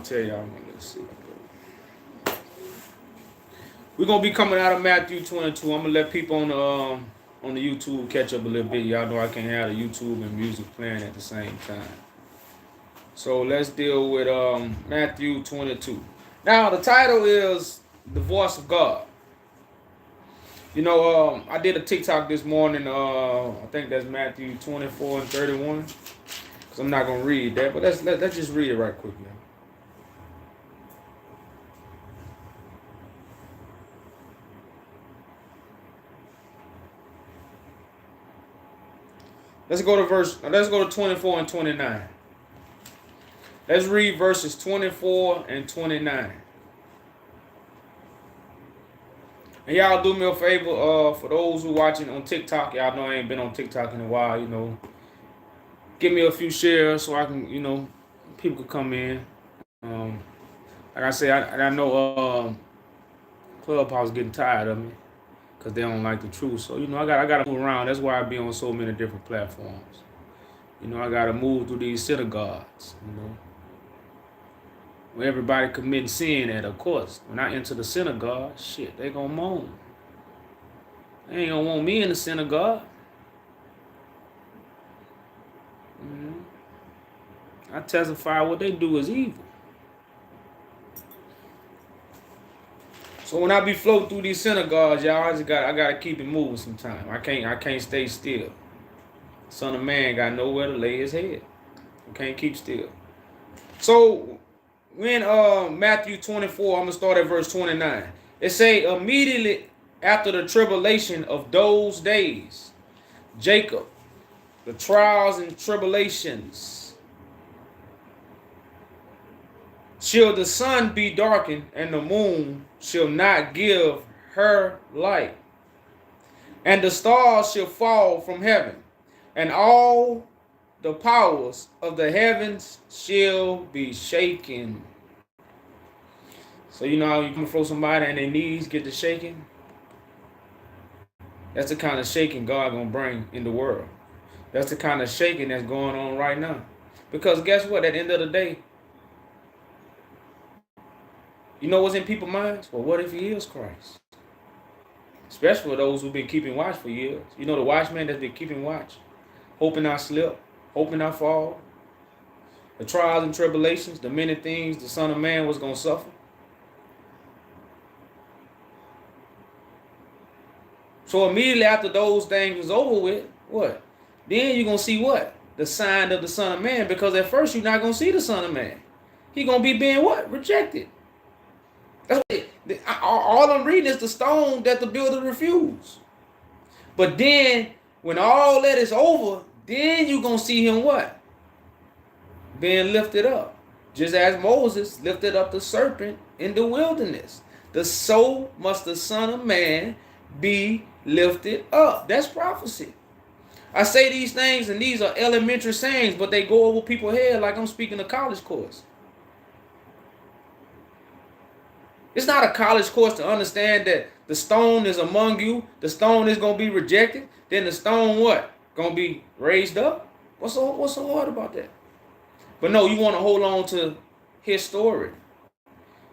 Tell y'all, let's see. We're gonna be coming out of Matthew 22. I'm gonna let people on the YouTube catch up a little bit. Y'all know I can't have the YouTube and music playing at the same time. So let's deal with Matthew 22. Now the title is The Voice of God. You know, I did a TikTok this morning. I think that's Matthew 24 and 31. Cause I'm not gonna read that, but let's just read it right quick, y'all. Let's go to 24 and 29. Let's read verses 24 and 29. And y'all do me a favor, for those who watching on TikTok, y'all know I ain't been on TikTok in a while, Give me a few shares so I can, people can come in. Like I say, I know Clubhouse getting tired of me because they don't like the truth. So, I gotta move around. That's why I be on so many different platforms. I gotta move through these synagogues, where everybody committing sin at, of course. When I enter the synagogue, shit, they gonna moan. They ain't gonna want me in the synagogue. I testify what they do is evil. So when I be floating through these synagogues, y'all, I gotta keep it moving sometime. I can't stay still. Son of Man got nowhere to lay his head. I can't keep still. So when Matthew 24, I'm gonna start at verse 29. It say immediately after the tribulation of those days, Jacob, the trials and tribulations, shall the sun be darkened, and the moon shall not give her light, and the stars shall fall from heaven, and all the powers of the heavens shall be shaken. So you know how you can throw somebody and their knees get to shaking? That's the kind of shaking God gonna bring in the world. That's the kind of shaking that's going on right now. Because guess what? At the end of the day, you know what's in people's minds? Well, what if he is Christ? Especially for those who've been keeping watch for years. You know the watchman that's been keeping watch, hoping I slip, hoping I fall. The trials and tribulations, the many things the Son of Man was gonna suffer. So immediately after those things was over with, what? Then you're gonna see what? The sign of the Son of Man, because at first you're not gonna see the Son of Man. He gonna be being what? Rejected. That's what all I'm reading is the stone that the builder refused. But then when all that is over, then you're gonna see him what? Being lifted up. Just as Moses lifted up the serpent in the wilderness. So must the Son of Man be lifted up. That's prophecy. I say these things, and these are elementary sayings, but they go over people's head like I'm speaking a college course. It's not a college course to understand that the stone is among you, the stone is going to be rejected, then the stone what? Going to be raised up? What's so hard about that? But no, you want to hold on to his story.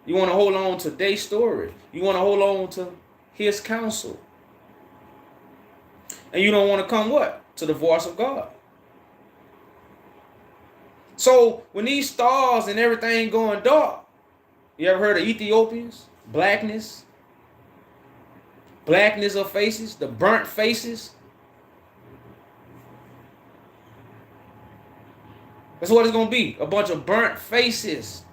You want to hold on to their story. You want to hold on to his counsel. And you don't want to come what? To the voice of God. So when these stars and everything going dark, you ever heard of Ethiopians? Blackness of faces, the burnt faces. That's what it's going to be, a bunch of burnt faces.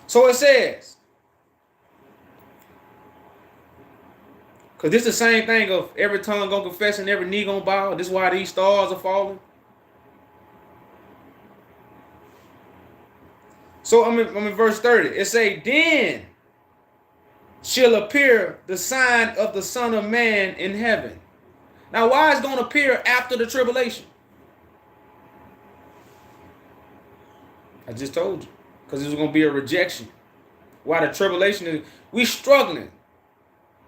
So it says, because this is the same thing of every tongue gonna confess and every knee gonna bow. This is why these stars are falling. So I'm in verse 30. It say, then shall appear the sign of the Son of Man in heaven. Now why is it gonna appear after the tribulation? I just told you. Because there's gonna be a rejection. Why the tribulation is, we struggling,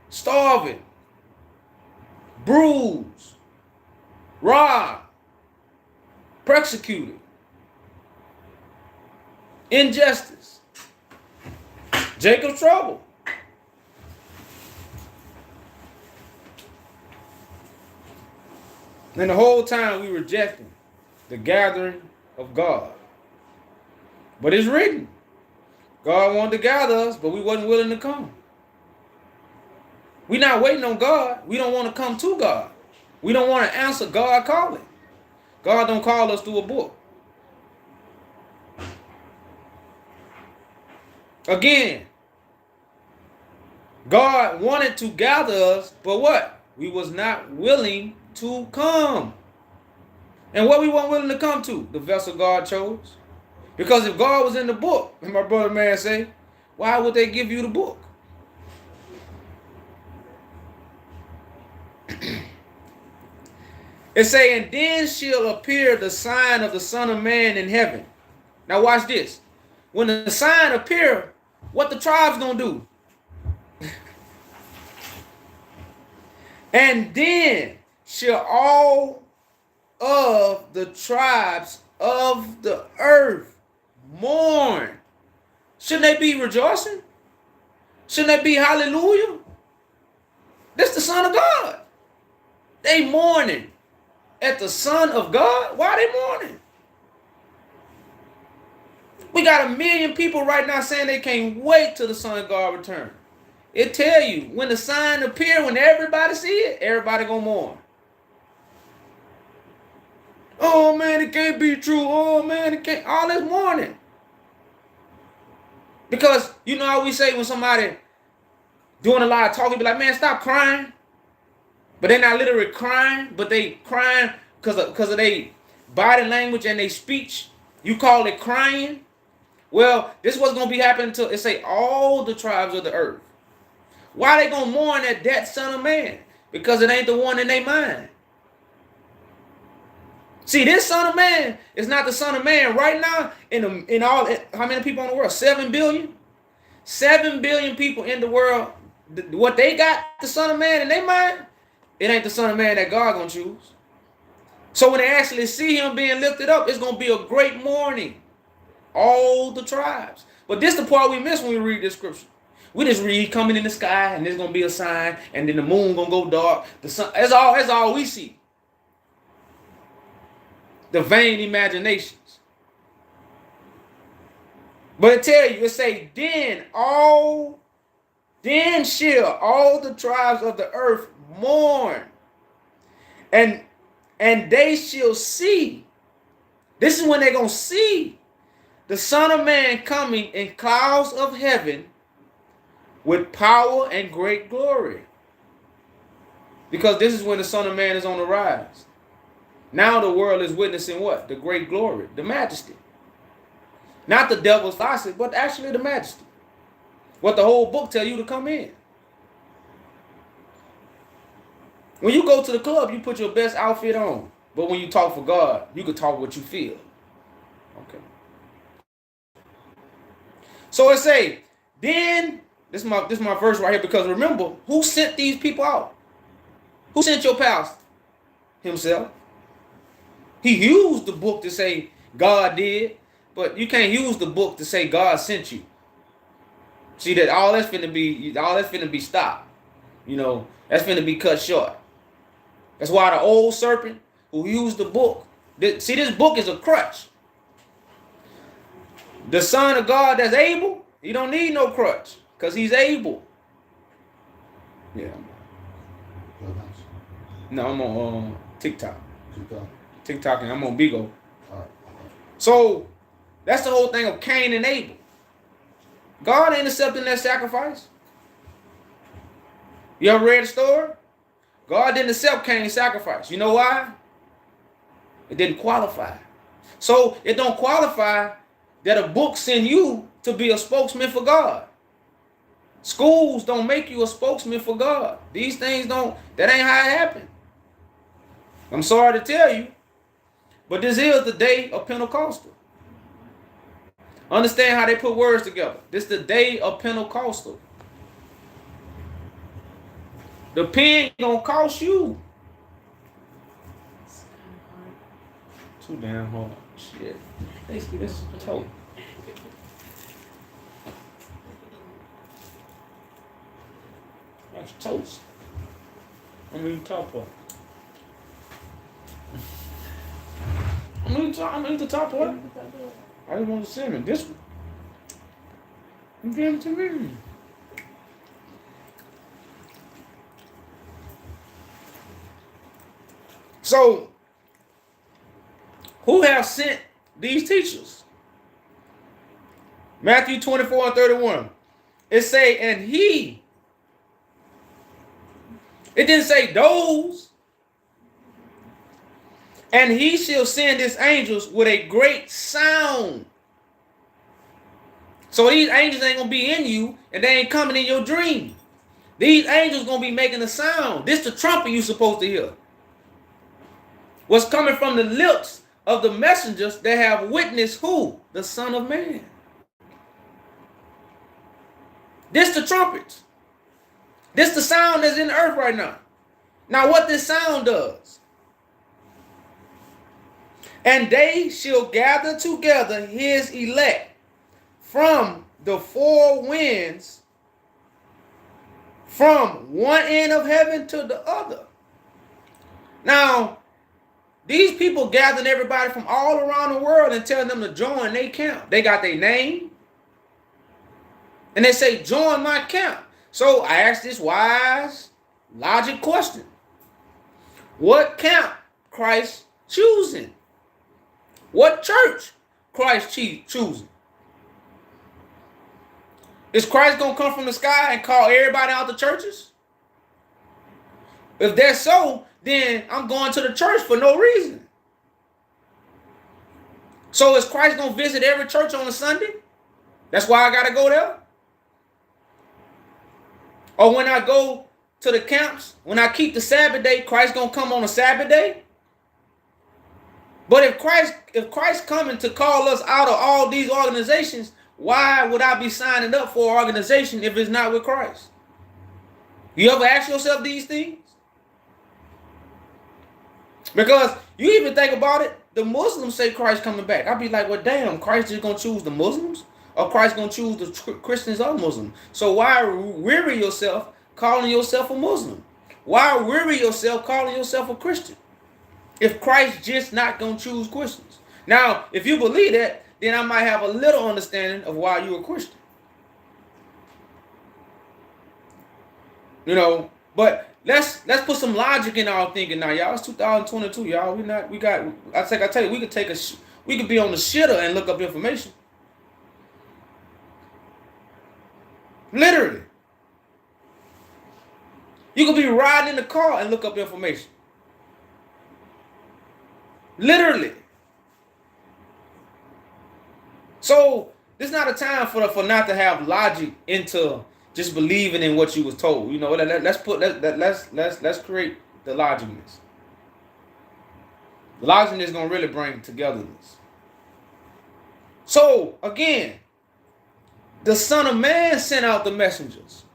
starving, bruised, robbed, persecuted. Injustice. Jacob's trouble. And the whole time we rejecting the gathering of God. But it's written. God wanted to gather us, but we wasn't willing to come. We're not waiting on God. We don't want to come to God. We don't want to answer God calling. God don't call us through a book. Again, God wanted to gather us, but what? We was not willing to come. And what we weren't willing to come to? The vessel God chose. Because if God was in the book, and my brother man say, why would they give you the book? It say, and then shall appear the sign of the Son of Man in heaven. Now watch this. When the sign appear, what the tribes gonna do? And then shall all of the tribes of the earth mourn. Shouldn't they be rejoicing? Shouldn't they be hallelujah? This the Son of God. They mourning at the Son of God. Why are they mourning? We got 1 million people right now saying they can't wait till the Son of God return. It tell you, when the sign appear, when everybody see it, everybody gonna mourn. Oh man, it can't be true. Oh man, it can't. All this mourning. Because you know how we say when somebody doing a lot of talking, be like, man, stop crying. But they're not literally crying, but they crying because of their body language and their speech. You call it crying. Well, this is what's going to be happening to, it say, all the tribes of the earth. Why are they going to mourn at that Son of Man? Because it ain't the one in their mind. See, this Son of Man is not the Son of Man right now in all, how many people in the world? 7 billion? 7 billion people in the world. What they got, the Son of Man in their mind, it ain't the Son of Man that God going to choose. So when they actually see him being lifted up, it's going to be a great mourning. All the tribes. But this is the part we miss when we read this scripture. We just read coming in the sky and there's going to be a sign and then the moon going to go dark. The sun, that's all we see. The vain imaginations. But it tell you, it say, then shall all the tribes of the earth mourn. And they shall see. This is when they're going to see the Son of Man coming in clouds of heaven with power and great glory. Because this is when the Son of Man is on the rise. Now the world is witnessing what? The great glory, the majesty. Not the devil's gossip, but actually the majesty. What the whole book tell you to come in. When you go to the club, you put your best outfit on. But when you talk for God, you can talk what you feel. Okay. So it say, then, this is my verse right here, because remember, who sent these people out? Who sent your pastor? Himself. He used the book to say God did, but you can't use the book to say God sent you. See that all that's finna be stopped. You know, that's finna be cut short. That's why the old serpent who used the book, see, this book is a crutch. The Son of God that's able, he don't need no crutch because he's able. Yeah. No, I'm on TikTok. TikTok, and I'm on Bigo. So that's the whole thing of Cain and Abel. God ain't accepting that sacrifice. You ever read the story? God didn't accept Cain's sacrifice. You know why? It didn't qualify. So it don't qualify that a book send you to be a spokesman for God. Schools don't make you a spokesman for God. These things don't, that ain't how it happened. I'm sorry to tell you, but this is the day of Pentecostal. Understand how they put words together. This is the day of Pentecostal. The pen gonna cost you. Too damn hard. Shit. Basically, this is total. That's toast. I'm eating top part. I'm eating the top part. I just want the cinnamon. This one. You gave it to me. So, who have sent these teachers? Matthew 24 and 31. It say, and he. It didn't say those. And he shall send his angels with a great sound. So these angels ain't going to be in you, and they ain't coming in your dream. These angels going to be making a sound. This the trumpet you supposed to hear. What's coming from the lips of the messengers that have witnessed who? The Son of Man. This the trumpets. This the sound that's in the earth right now. Now what this sound does. And they shall gather together his elect from the four winds, from one end of heaven to the other. Now, these people gathering everybody from all around the world and telling them to join their camp. They got their name. And they say, join my camp. So I asked this wise, logic question. What camp Christ choosing? What church Christ choosing? Is Christ going to come from the sky and call everybody out the churches? If that's so, then I'm going to the church for no reason. So is Christ going to visit every church on a Sunday? That's why I got to go there? Or when I go to the camps, when I keep the Sabbath day, Christ going to come on a Sabbath day? But if Christ coming to call us out of all these organizations, why would I be signing up for an organization if it's not with Christ? You ever ask yourself these things? Because you even think about it, the Muslims say Christ coming back. I'd be like, well, damn, Christ is going to choose the Muslims? Or Christ going to choose the Christians or Muslims? So why weary yourself calling yourself a Muslim? Why weary yourself calling yourself a Christian? If Christ just not going to choose Christians. Now, if you believe that, then I might have a little understanding of why you're a Christian. You know, but let's put some logic in our thinking now, y'all. It's 2022, y'all. I tell you, we could be on the shitter and look up information. Literally. You could be riding in the car and look up information. Literally. So this is not a time for not to have logic into just believing in what you was told. You know, let's create the logicness. The logicness is gonna really bring togetherness. So again, the Son of Man sent out the messengers.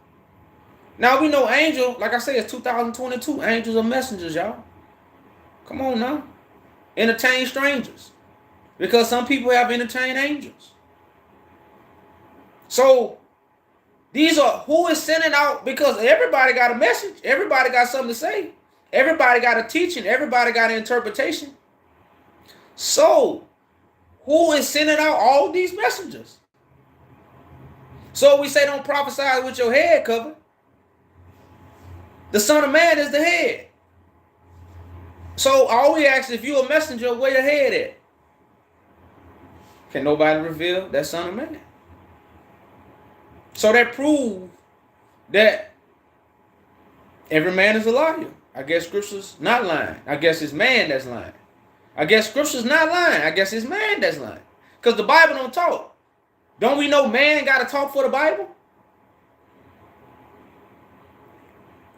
Now we know angel, like I said, it's 2022. Angels are messengers, y'all. Come on now. Entertain strangers. Because some people have entertained angels. So these are who is sending out, because everybody got a message. Everybody got something to say. Everybody got a teaching. Everybody got an interpretation. So who is sending out all these messengers? So we say don't prophesy with your head covered. The Son of Man is the head. So all we ask, if you're a messenger, where your head at? Can nobody reveal that Son of Man? So that proves that every man is a liar. I guess Scripture's not lying. I guess it's man that's lying. I guess Scripture's not lying. I guess it's man that's lying. Because the Bible don't talk. Don't we know man got to talk for the Bible?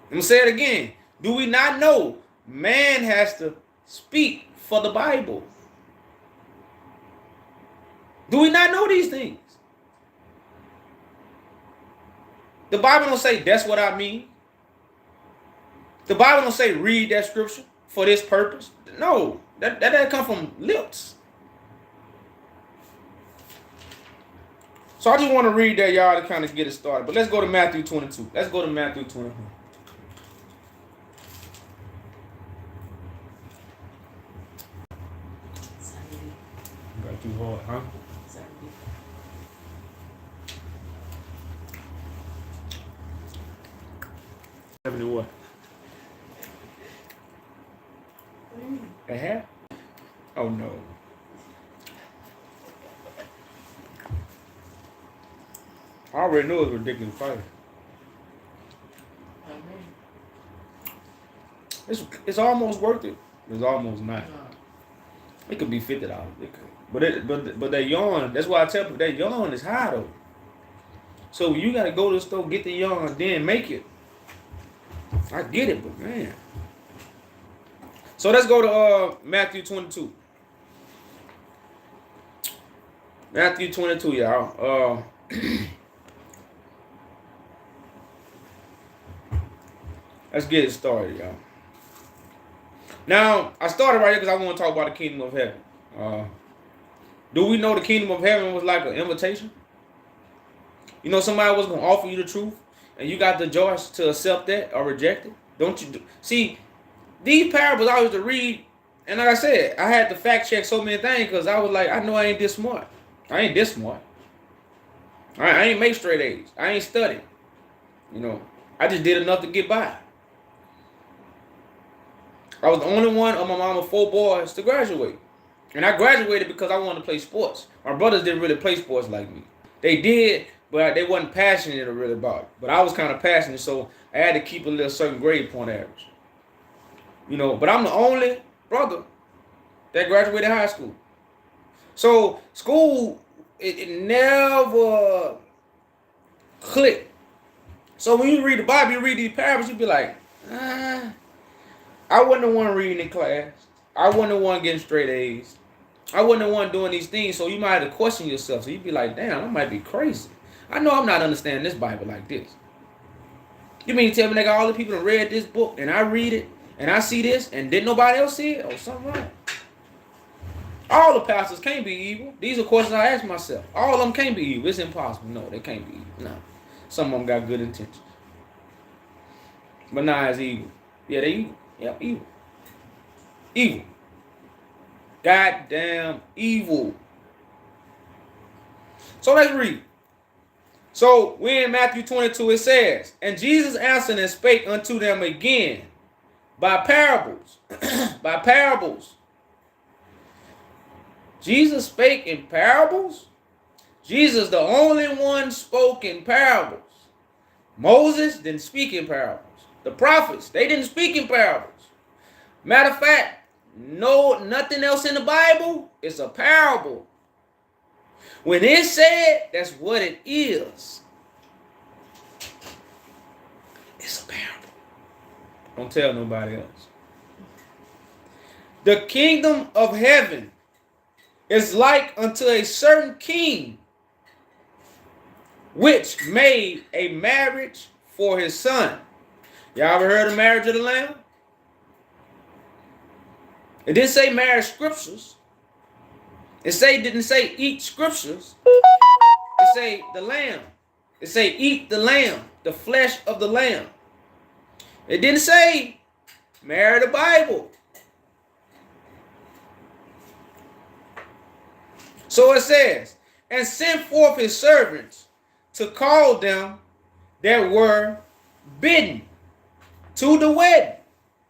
I'm going to say it again. Do we not know man has to speak for the Bible? Do we not know these things? The Bible don't say that's what I mean. The Bible don't say read that scripture for this purpose. No, that doesn't come from lips. So I just want to read that, y'all, to kind of get it started. But let's go to Matthew 22. Let's go to Matthew 22. Not too hard, huh? 70 what? A half? Oh no. I already knew it was ridiculous fight. It's almost worth it. It's almost not. It could be $50. But that yarn, that's why I tell people that yarn is high though. So you gotta go to the store, get the yarn, then make it. I get it, but man. So let's go to Matthew 22. Matthew 22, y'all. Let's get it started, y'all. Now, I started right here because I want to talk about the kingdom of heaven. Do we know the kingdom of heaven was like an invitation? You know, somebody was going to offer you the truth, and you got the choice to accept that or reject it. Don't you? See, these parables I used to read, and like I said, I had to fact check so many things because I was like, I know I ain't this smart. I ain't this smart. I ain't make straight A's. I ain't studied. You know, I just did enough to get by. I was the only one of my mama's 4 boys to graduate. And I graduated because I wanted to play sports. My brothers didn't really play sports like me. They did, but they wasn't passionate or really about it. But I was kind of passionate, so I had to keep a little certain grade point average. You know, but I'm the only brother that graduated high school. So school, it never clicked. So when you read the Bible, you read these parables, you be like, I wasn't the one reading in class. I wasn't the one getting straight A's. I wasn't the one doing these things, so you might have to question yourself. So you'd be like, damn, I might be crazy. I know I'm not understanding this Bible like this. You mean to tell me, nigga, all the people that read this book, and I read it, and I see this, and didn't nobody else see it? Oh, something right. All the pastors can't be evil. These are questions I ask myself. All of them can't be evil. It's impossible. No, they can't be evil. No. Some of them got good intentions. But nah, it's evil. Yeah, they evil. Yep, evil. Evil. Goddamn evil. So let's read. So we're in Matthew 22. It says, and Jesus answered and spake unto them again by parables. By parables. Jesus spake in parables? Jesus, the only one, spoke in parables. Moses didn't speak in parables. The prophets, they didn't speak in parables. Matter of fact, no, nothing else in the Bible is a parable. When it's said, that's what it is. It's a parable. Don't tell nobody else. The kingdom of heaven is like unto a certain king, which made a marriage for his son. Y'all ever heard of marriage of the Lamb? It didn't say marriage scriptures. It didn't say eat scriptures. It say the lamb. It say eat the lamb, the flesh of the lamb. It didn't say marry the Bible. So it says, and sent forth his servants to call them that were bidden to the wedding,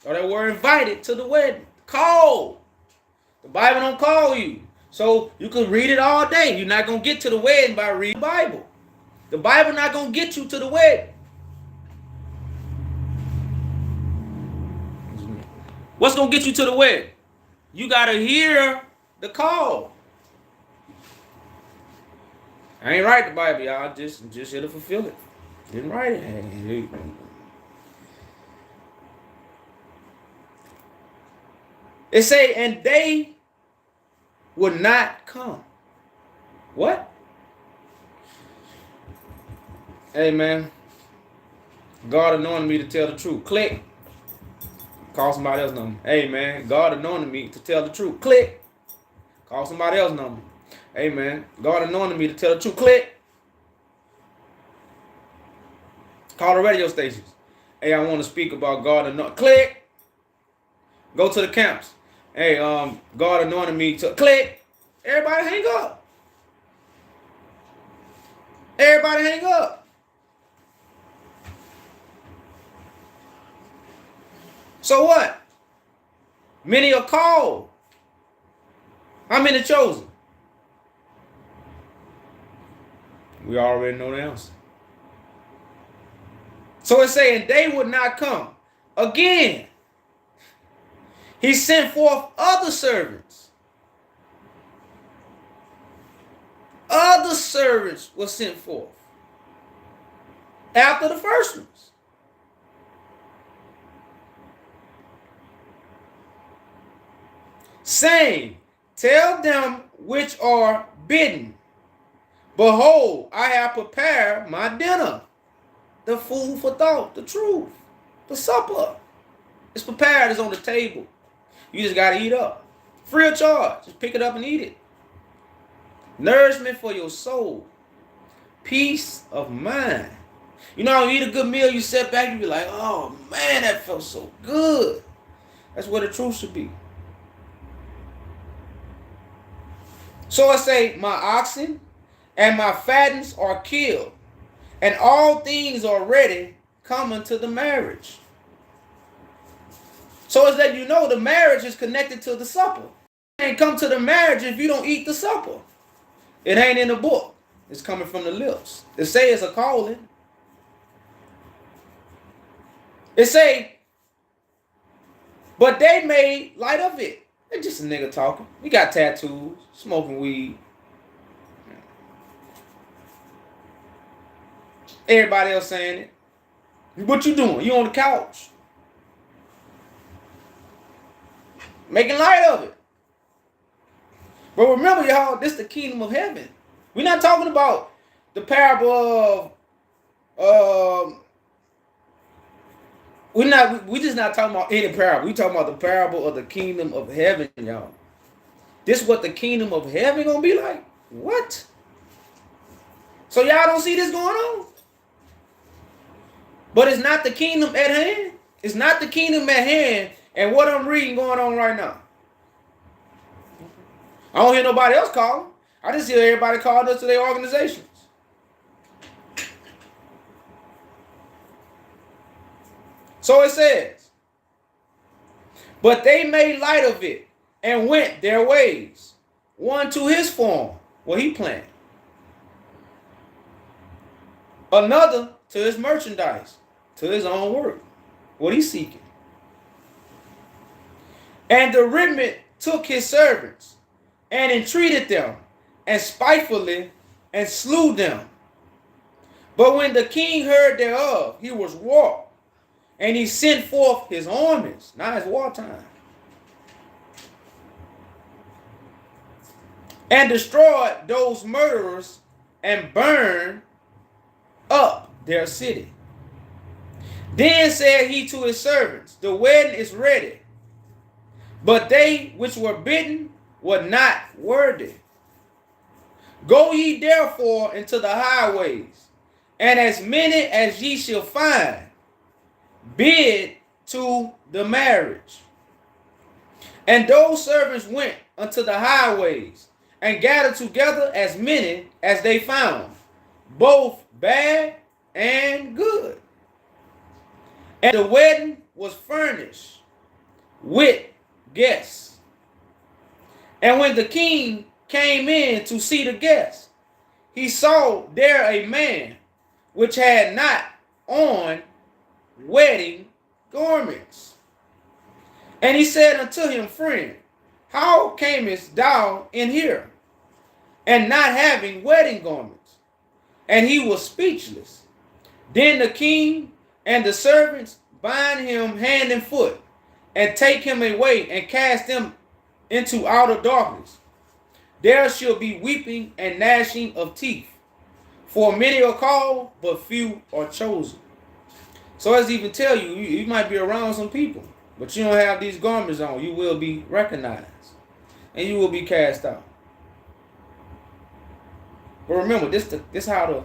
or that were invited to the wedding. Call. The Bible don't call you. So you can read it all day. You're not going to get to the wedding by reading the Bible. The Bible not going to get you to the wedding. What's going to get you to the wedding? You got to hear the call. I ain't write the Bible, y'all. Just here to fulfill it. Didn't write it. It say, and they would not come. What? Hey, man. God anointed me to tell the truth. Click. Call somebody else's number. Hey, man. God anointed me to tell the truth. Click. Call somebody else's number. Hey, man. God anointed me to tell the truth. Click. Call the radio stations. Hey, I want to speak about God anointed. Click. Go to the camps. Hey, God anointed me to click. Everybody hang up. Everybody hang up. So what? Many are called. How many chosen? We already know the answer. So it's saying they would not come. Again, he sent forth other servants. Other servants were sent forth after the first ones. Saying, tell them which are bidden, behold, I have prepared my dinner. The food for thought, the truth, the supper. It's prepared, it's on the table. You just got to eat up. Free of charge. Just pick it up and eat it. Nourishment for your soul. Peace of mind. You know, when you eat a good meal, you sit back and be like, oh man, that felt so good. That's where the truth should be. So I say, my oxen and my fattens are killed, and all things are ready coming to the marriage. So it's that you know the marriage is connected to the supper. You can't come to the marriage if you don't eat the supper. It ain't in the book. It's coming from the lips. It say it's a calling. It say, but they made light of it. They're just a nigga talking. We got tattoos, smoking weed. Everybody else saying it. What you doing? You on the couch. Making light of it. But remember, y'all, this is the kingdom of heaven. We're not talking about the parable of we just not talking about any parable. We talking about the parable of the kingdom of heaven, y'all. This is what the kingdom of heaven gonna be like? What? So y'all don't see this going on? But it's not the kingdom at hand. It's not the kingdom at hand and what I'm reading going on right now. I don't hear nobody else calling. I just hear everybody calling us to their organizations. So it says, but they made light of it and went their ways, one to his farm, what he planted, another to his merchandise, to his own work, what he's seeking. And the remnant took his servants and entreated them, and spitefully, and slew them. But when the king heard thereof, he was wroth, and he sent forth his armies. Now it's wartime. And destroyed those murderers, and burned up their city. Then said he to his servants, the wedding is ready, but they which were bidden were not worthy. Go ye therefore into the highways, and as many as ye shall find, bid to the marriage. And those servants went unto the highways, and gathered together as many as they found, both bad and good. And the wedding was furnished with guests. And when the king came in to see the guests, he saw there a man which had not on wedding garments. And he said unto him, friend, how camest thou in here, and not having wedding garments? And he was speechless. Then the king and the servants bind him hand and foot, and take him away, and cast him into outer darkness. There shall be weeping and gnashing of teeth. For many are called, but few are chosen. So as even tell you, you might be around some people, but you don't have these garments on. You will be recognized, and you will be cast out. But remember, this how the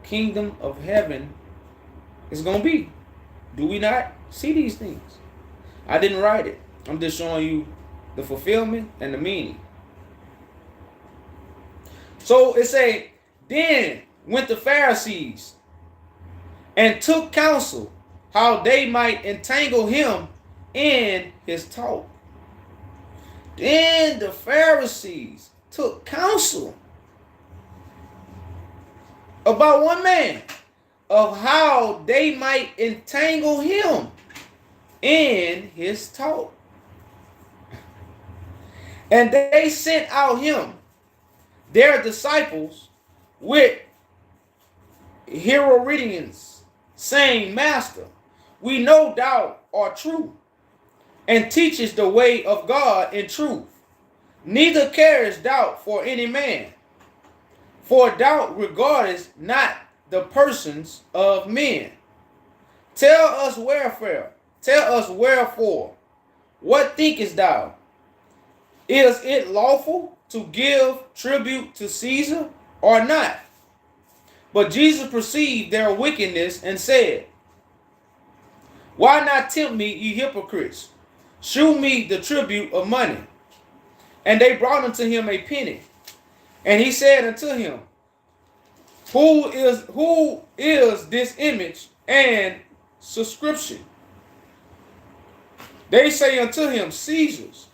kingdom of heaven is going to be. Do we not see these things? I didn't write it. I'm just showing you the fulfillment and the meaning. So it say, then went the Pharisees and took counsel how they might entangle him in his talk. Then the Pharisees took counsel about one man of how they might entangle him in his talk. And they sent out him, their disciples, with Herodians, saying, Master, we know thou art true, and teachest the way of God in truth. Neither carest doubt for any man, for thou regardest not the persons of men. Tell us wherefore, what thinkest thou? Is it lawful to give tribute to Caesar or not? But Jesus perceived their wickedness and said, Why not tempt me, ye hypocrites? Shew me the tribute of money. And they brought unto him a penny. And he said unto him, Who is this image and subscription? They say unto him, Caesar's.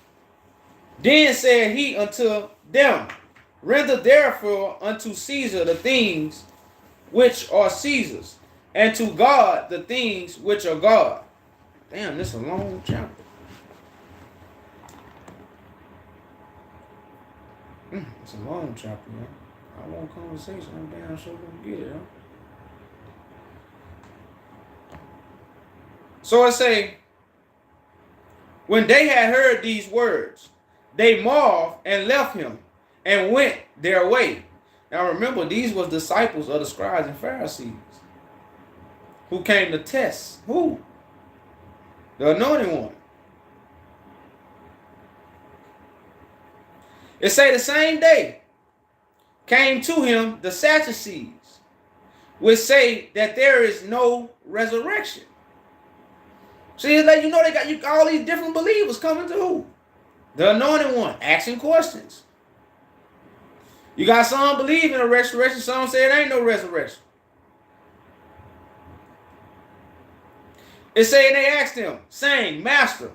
Then said he unto them, Render therefore unto Caesar the things which are Caesar's, and to God the things which are God. Damn, this is a long chapter. It's a long chapter, man. I want conversation. I'm damn sure gonna get it, huh? So I say, when they had heard these words, they marveled and left him and went their way. Now remember, these was disciples of the scribes and Pharisees who came to test who? The anointed one. It say the same day came to him the Sadducees, which say that there is no resurrection. See, it's like, they got all these different believers coming to who? The anointed one, asking questions. You got some believe in a resurrection, some say it ain't no resurrection. It say, and they asked him, saying, Master,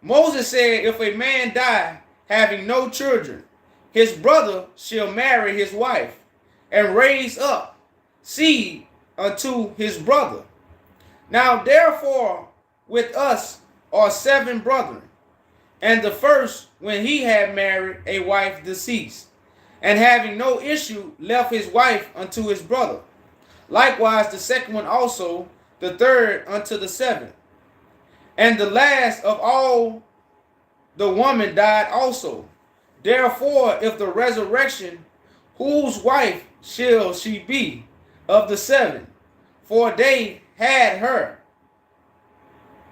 Moses said, if a man die having no children, his brother shall marry his wife, and raise up seed unto his brother. Now therefore with us are 7 brethren, and the first, when he had married a wife, deceased, and having no issue, left his wife unto his brother. Likewise the second one also, the third unto the 7th. And the last of all, the woman died also. Therefore, if the resurrection, whose wife shall she be of the 7? For they had her.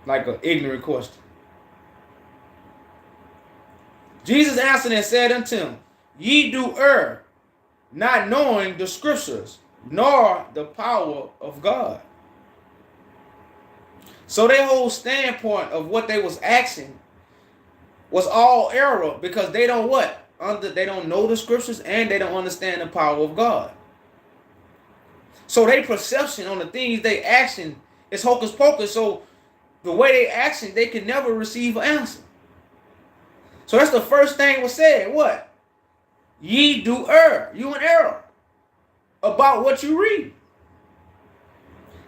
Like an ignorant question. Jesus answered and said unto him, Ye do err, not knowing the scriptures, nor the power of God. So their whole standpoint of what they was asking was all error, because they don't what? They don't know the scriptures, and they don't understand the power of God. So their perception on the things they asking is hocus pocus. So the way they asking, they can never receive an answer. So that's the first thing was said. What? Ye do err. You in error about what you read.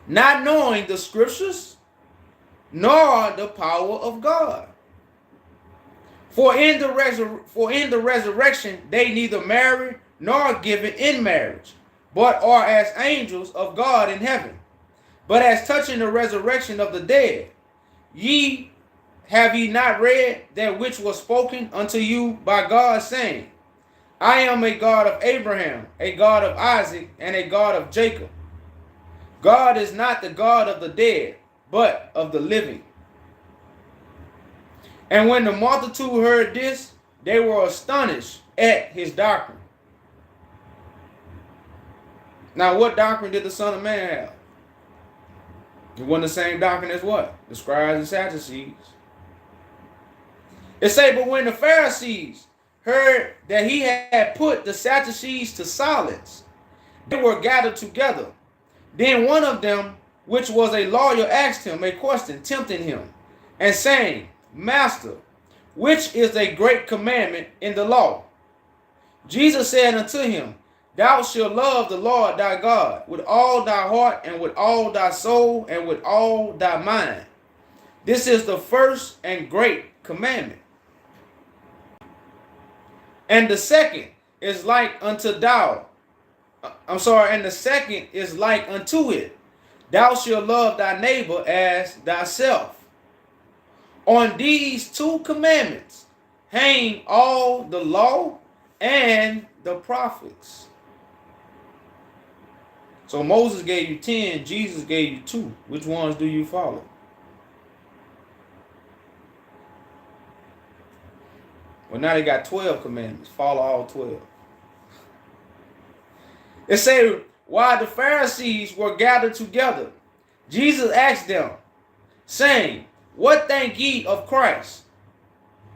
Not knowing the scriptures, nor the power of God. For in the resurrection they neither marry nor given in marriage, but are as angels of God in heaven. But as touching the resurrection of the dead, have ye not read that which was spoken unto you by God, saying, I am a God of Abraham, a God of Isaac, and a God of Jacob. God is not the God of the dead, but of the living. And when the multitude heard this, they were astonished at his doctrine. Now, what doctrine did the Son of Man have? It wasn't the same doctrine as what? The scribes and Sadducees. It say, but when the Pharisees heard that he had put the Sadducees to silence, they were gathered together. Then one of them, which was a lawyer, asked him a question, tempting him, and saying, Master, which is a great commandment in the law? Jesus said unto him, Thou shalt love the Lord thy God with all thy heart and with all thy soul and with all thy mind. This is the first and great commandment. And the second is like unto and the second is like unto it. Thou shalt love thy neighbor as thyself. On these two commandments hang all the law and the prophets. So Moses gave you 10, Jesus gave you 2. Which ones do you follow? Well, now they got 12 commandments. Follow all 12. It says, while the Pharisees were gathered together, Jesus asked them, saying, What think ye of Christ?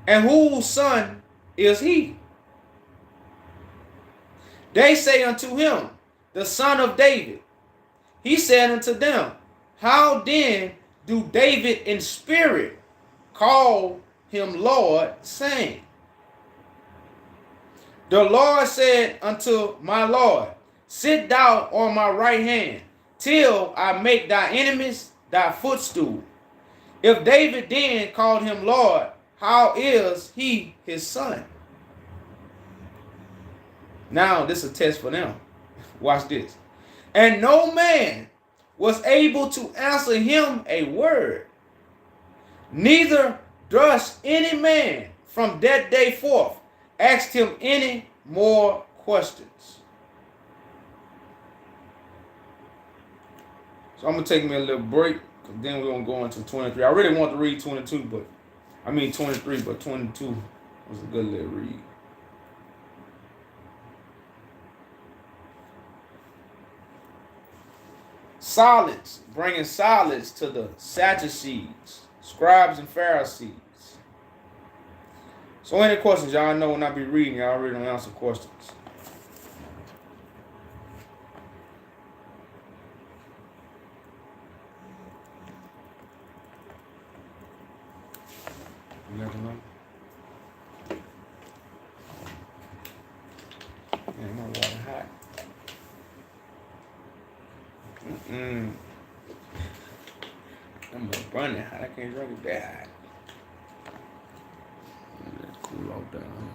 And whose son is he? They say unto him, the son of David. He said unto them, How then do David in spirit call him Lord, saying, The Lord said unto my Lord, Sit thou on my right hand, till I make thy enemies thy footstool. If David then called him Lord, how is he his son? Now, this is a test for them. Watch this. And no man was able to answer him a word. Neither durst any man from that day forth asked him any more questions. So I'm going to take me a little break, because then we're going to go into 23. I really want to read 23, but 22 was a good little read. Silence, bringing silence to the Sadducees, scribes and Pharisees. So any questions? Y'all know when I be reading, y'all already don't answer questions. You never know. Man, my water hot. I'm running hot. I can't drink it that hot. Let it cool off down.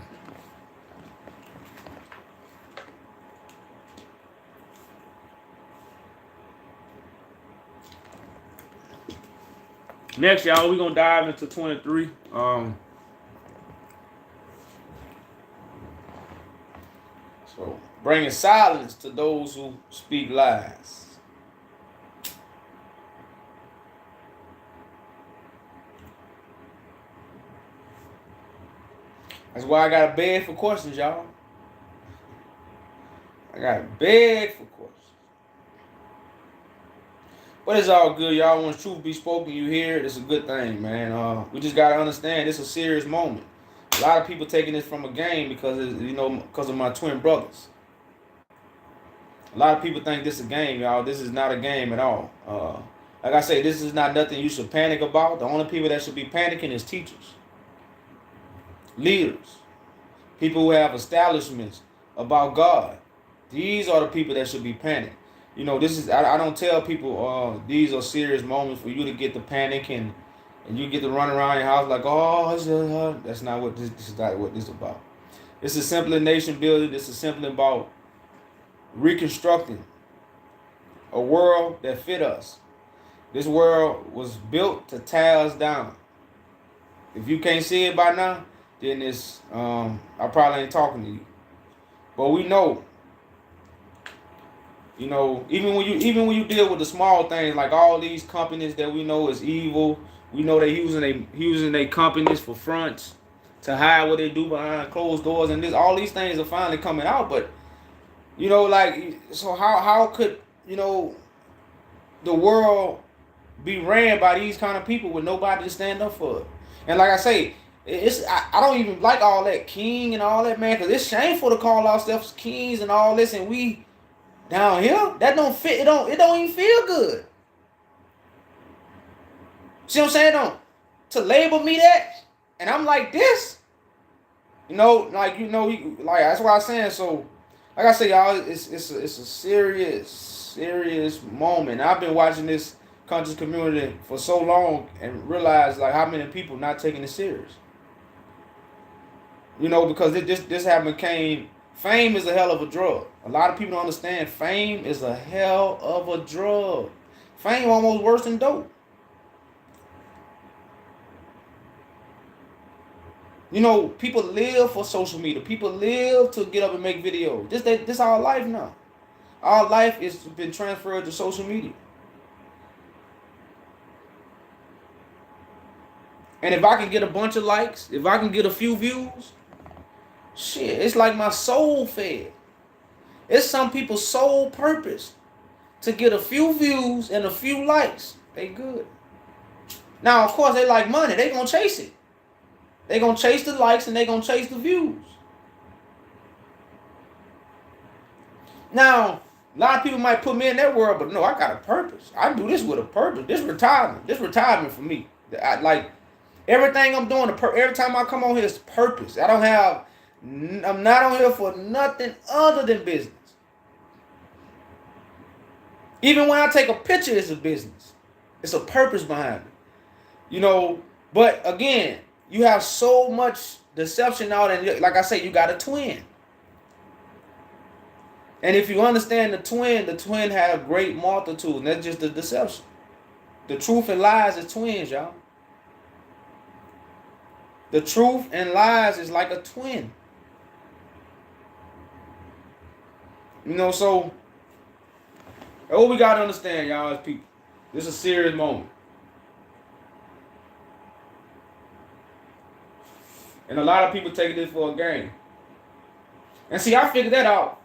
Next, y'all, we're gonna dive into 23. So bringing silence to those who speak lies. That's why I gotta beg for questions, y'all. I gotta beg for questions. But it's all good, y'all. When truth be spoken, you hear it. It's a good thing, man. We just gotta understand this is a serious moment. A lot of people taking this from a game because of my twin brothers. A lot of people think this is a game, y'all. This is not a game at all. Like I say, this is not nothing you should panic about. The only people that should be panicking is teachers, leaders, people who have establishments about God. These are the people that should be panicked. I don't tell people these are serious moments for you to get the panic and you get to run around your house like, that's not what this is not what this is about. This is simply nation building. This is simply about reconstructing a world that fit us. This world was built to tear us down. If you can't see it by now, then it's I probably ain't talking to you. But we know, even when you deal with the small things, like all these companies that we know is evil, we know they using their companies for fronts to hide what they do behind closed doors, and all these things are finally coming out. But so how could the world be ran by these kind of people with nobody to stand up for it? And like I say, I don't even like all that king and all that, man, because it's shameful to call ourselves kings and all this, and we down here. That don't fit. It don't even feel good. See what I'm saying? Don't to label me that, and I'm like this. Like that's what I'm saying. So, like I say, y'all, it's a serious moment. I've been watching this conscious community for so long and realized like how many people not taking it serious. Because this having came. Fame is a hell of a drug. A lot of people don't understand. Fame is a hell of a drug. Fame almost worse than dope. People live for social media. People live to get up and make videos. This our life now. Our life is been transferred to social media. And if I can get a bunch of likes, if I can get a few views, shit, it's like my soul fed. It's some people's sole purpose to get a few views and a few likes. They good. Now, of course, they like money. They gonna chase it. They gonna chase the likes and they gonna chase the views. Now, a lot of people might put me in that world, but no, I got a purpose. I do this with a purpose. This retirement for me. Like everything I'm doing, every time I come on here, is purpose. I'm not on here for nothing other than business. Even when I take a picture, it's a business. It's a purpose behind it. But again, you have so much deception out, and like I say, you got a twin. And if you understand the twin have great multitude, and that's just the deception. The truth and lies is twins, y'all. The truth and lies is like a twin. So what we gotta understand, y'all, as people, this is a serious moment. And a lot of people taking this for a game. And see, I figured that out.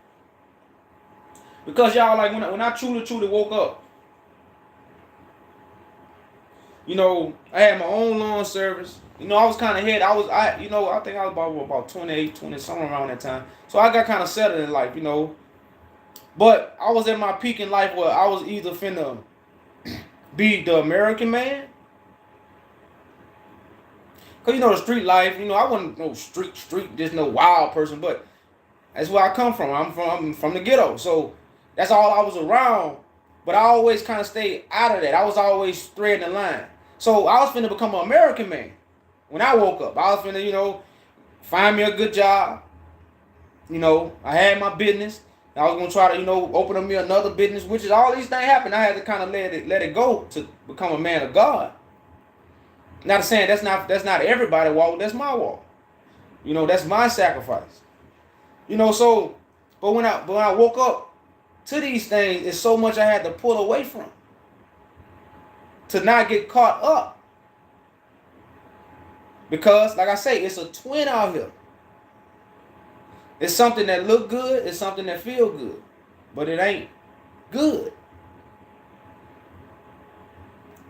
Because y'all, like, when I truly woke up, I had my own lawn service. I was kind of I think I was about 28, 20, somewhere around that time. So I got kind of settled in life, But I was at my peak in life where I was either finna be the American man. Because, the street life, I wasn't no street, just no wild person. But that's where I come from. I'm from the ghetto. So that's all I was around. But I always kind of stayed out of that. I was always threading the line. So I was finna become an American man. When I woke up, I was finna, find me a good job. I had my business. I was gonna try to, open up me another business, which is all these things happen. I had to kind of let it go to become a man of God. Not saying that's not everybody's walk. That's my walk. That's my sacrifice. So, but when I woke up to these things, it's so much I had to pull away from to not get caught up. Because, like I say, it's a twin out here. It's something that look good. It's something that feel good, but it ain't good.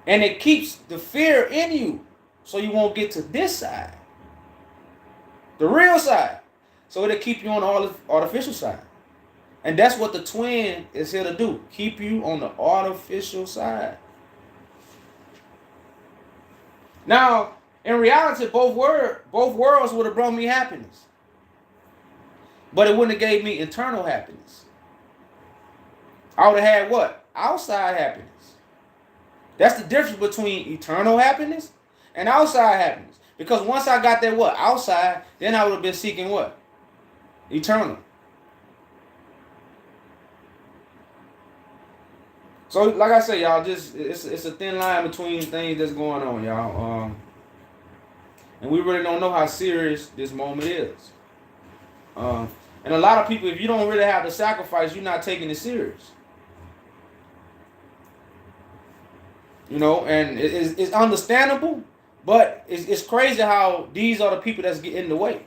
And it keeps the fear in you, so you won't get to this side, the real side. So it'll keep you on the artificial side, and that's what the twin is here to do: keep you on the artificial side. Now, in reality, both worlds would have brought me happiness. But it wouldn't have gave me internal happiness. I would have had what? Outside happiness. That's the difference between eternal happiness and outside happiness. Because once I got that what? Outside, then I would have been seeking what? Eternal. So, like I say, y'all, it's a thin line between things that's going on, y'all. And we really don't know how serious this moment is. And a lot of people, if you don't really have the sacrifice, you're not taking it serious. And it's understandable, but it's crazy how these are the people that's getting in the way.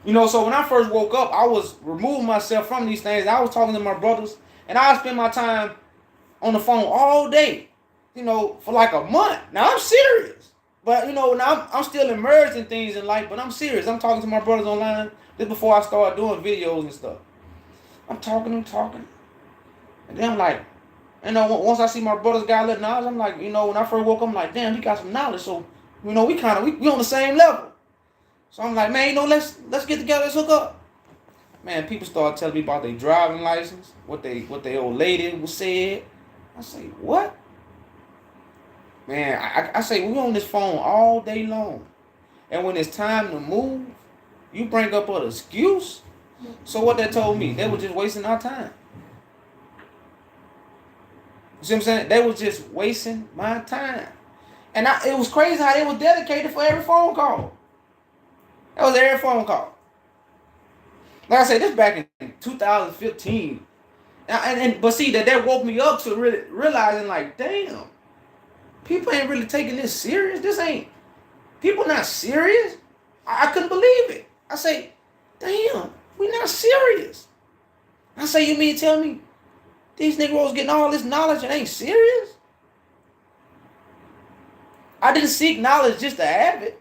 So when I first woke up, I was removing myself from these things. I was talking to my brothers, and I spent my time on the phone all day, for like a month. Now, I'm serious. But, you know, now I'm still immersed in things in life, but I'm serious. I'm talking to my brothers online. This before I start doing videos and stuff. I'm talking. And then I'm like, you know, once I see my brothers got a little knowledge, I'm like, you know, when I first woke up, I'm like, damn, he got some knowledge. So, you know, we on the same level. So I'm like, man, you know, let's get together, let's hook up. Man, people start telling me about their driving license, what they old lady was said. I say, what? Man, I say, we on this phone all day long. And when it's time to move, you bring up an excuse. So what they told me, they were just wasting our time. You see what I'm saying? They was just wasting my time. And it was crazy how they was dedicated for every phone call. That was every phone call. Like I said, this back in 2015. But see, that woke me up to really realizing, like, damn, people ain't really taking this serious. People not serious. I couldn't believe it. I say, damn, we not serious. I say, you mean to tell me these Negroes getting all this knowledge and ain't serious? I didn't seek knowledge just to have it.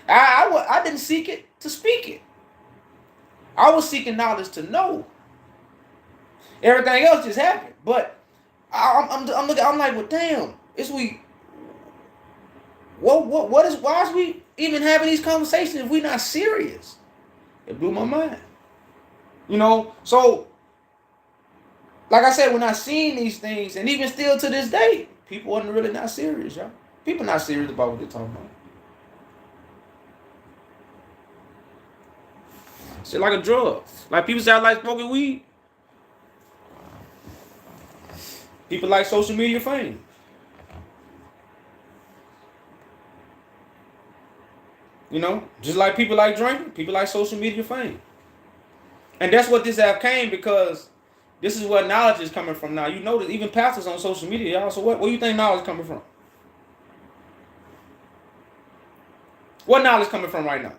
I didn't seek it to speak it. I was seeking knowledge to know. Everything else just happened. But I'm looking. I'm like, well, damn. Why is we even having these conversations if we not serious? It blew my mind. You know. So, like I said, when I seen these things, and even still to this day, people wasn't really not serious, y'all. People not serious about what they're talking about. Shit like a drug. Like people say I like smoking weed. People like social media fame. You know, just like people like drinking, people like social media fame. And that's what this app came because this is where knowledge is coming from now. You notice even pastors on social media, y'all. So where do you think knowledge is coming from? What knowledge coming from right now?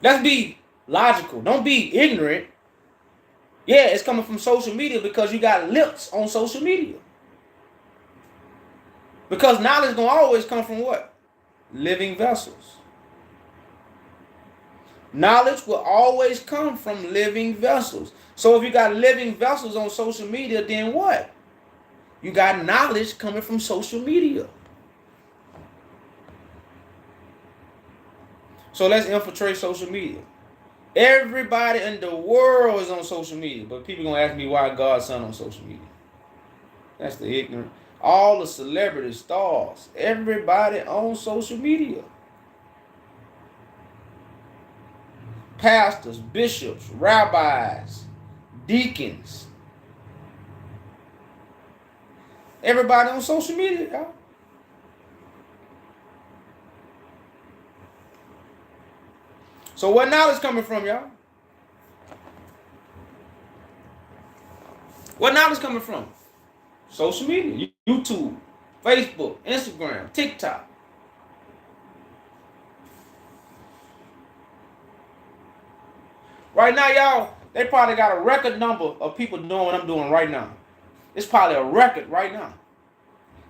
Let's be logical. Don't be ignorant. Yeah, it's coming from social media because you got lips on social media. Because knowledge gonna always come from what? Living vessels. Knowledge will always come from living vessels. So if you got living vessels on social media, then what? You got knowledge coming from social media. So let's infiltrate social media. Everybody in the world is on social media, but people gonna ask me why God's son on social media. That's the ignorant. All the celebrities, stars, everybody on social media. Pastors, bishops, rabbis, deacons. Everybody on social media, y'all. So what knowledge coming from, y'all? What knowledge coming from? Social media, YouTube, Facebook, Instagram, TikTok. Right now, y'all, they probably got a record number of people doing what I'm doing right now. It's probably a record right now.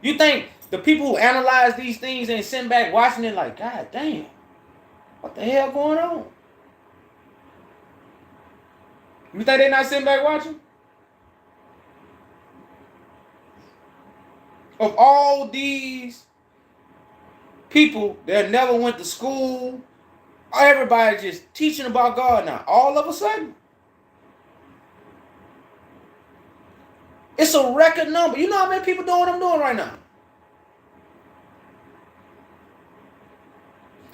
You think the people who analyze these things ain't sitting back watching it like, God damn, what the hell going on? You think they're not sitting back watching? Of all these people that never went to school, everybody just teaching about God now, all of a sudden. It's a record number. You know how many people doing what I'm doing right now?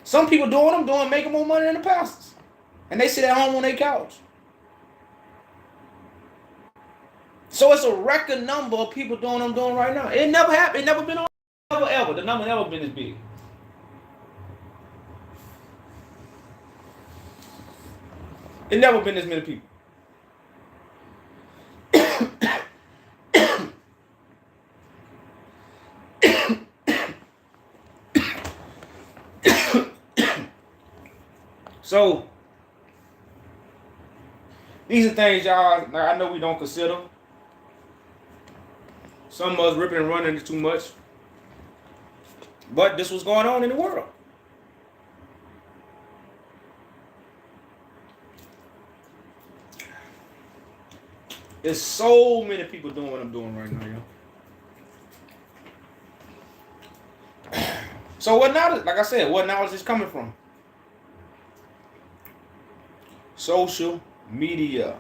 Some people doing what I'm doing, making more money than the pastors. And they sit at home on their couch. So it's a record number of people doing what I'm doing right now. It never happened. It never been on ever. The number never been as big. It never been as many people. So these are things y'all, I know we don't consider. Some of us ripping and running is too much. But this was going on in the world. There's so many people doing what I'm doing right now, yo. So what knowledge, like I said, what knowledge is coming from? Social media.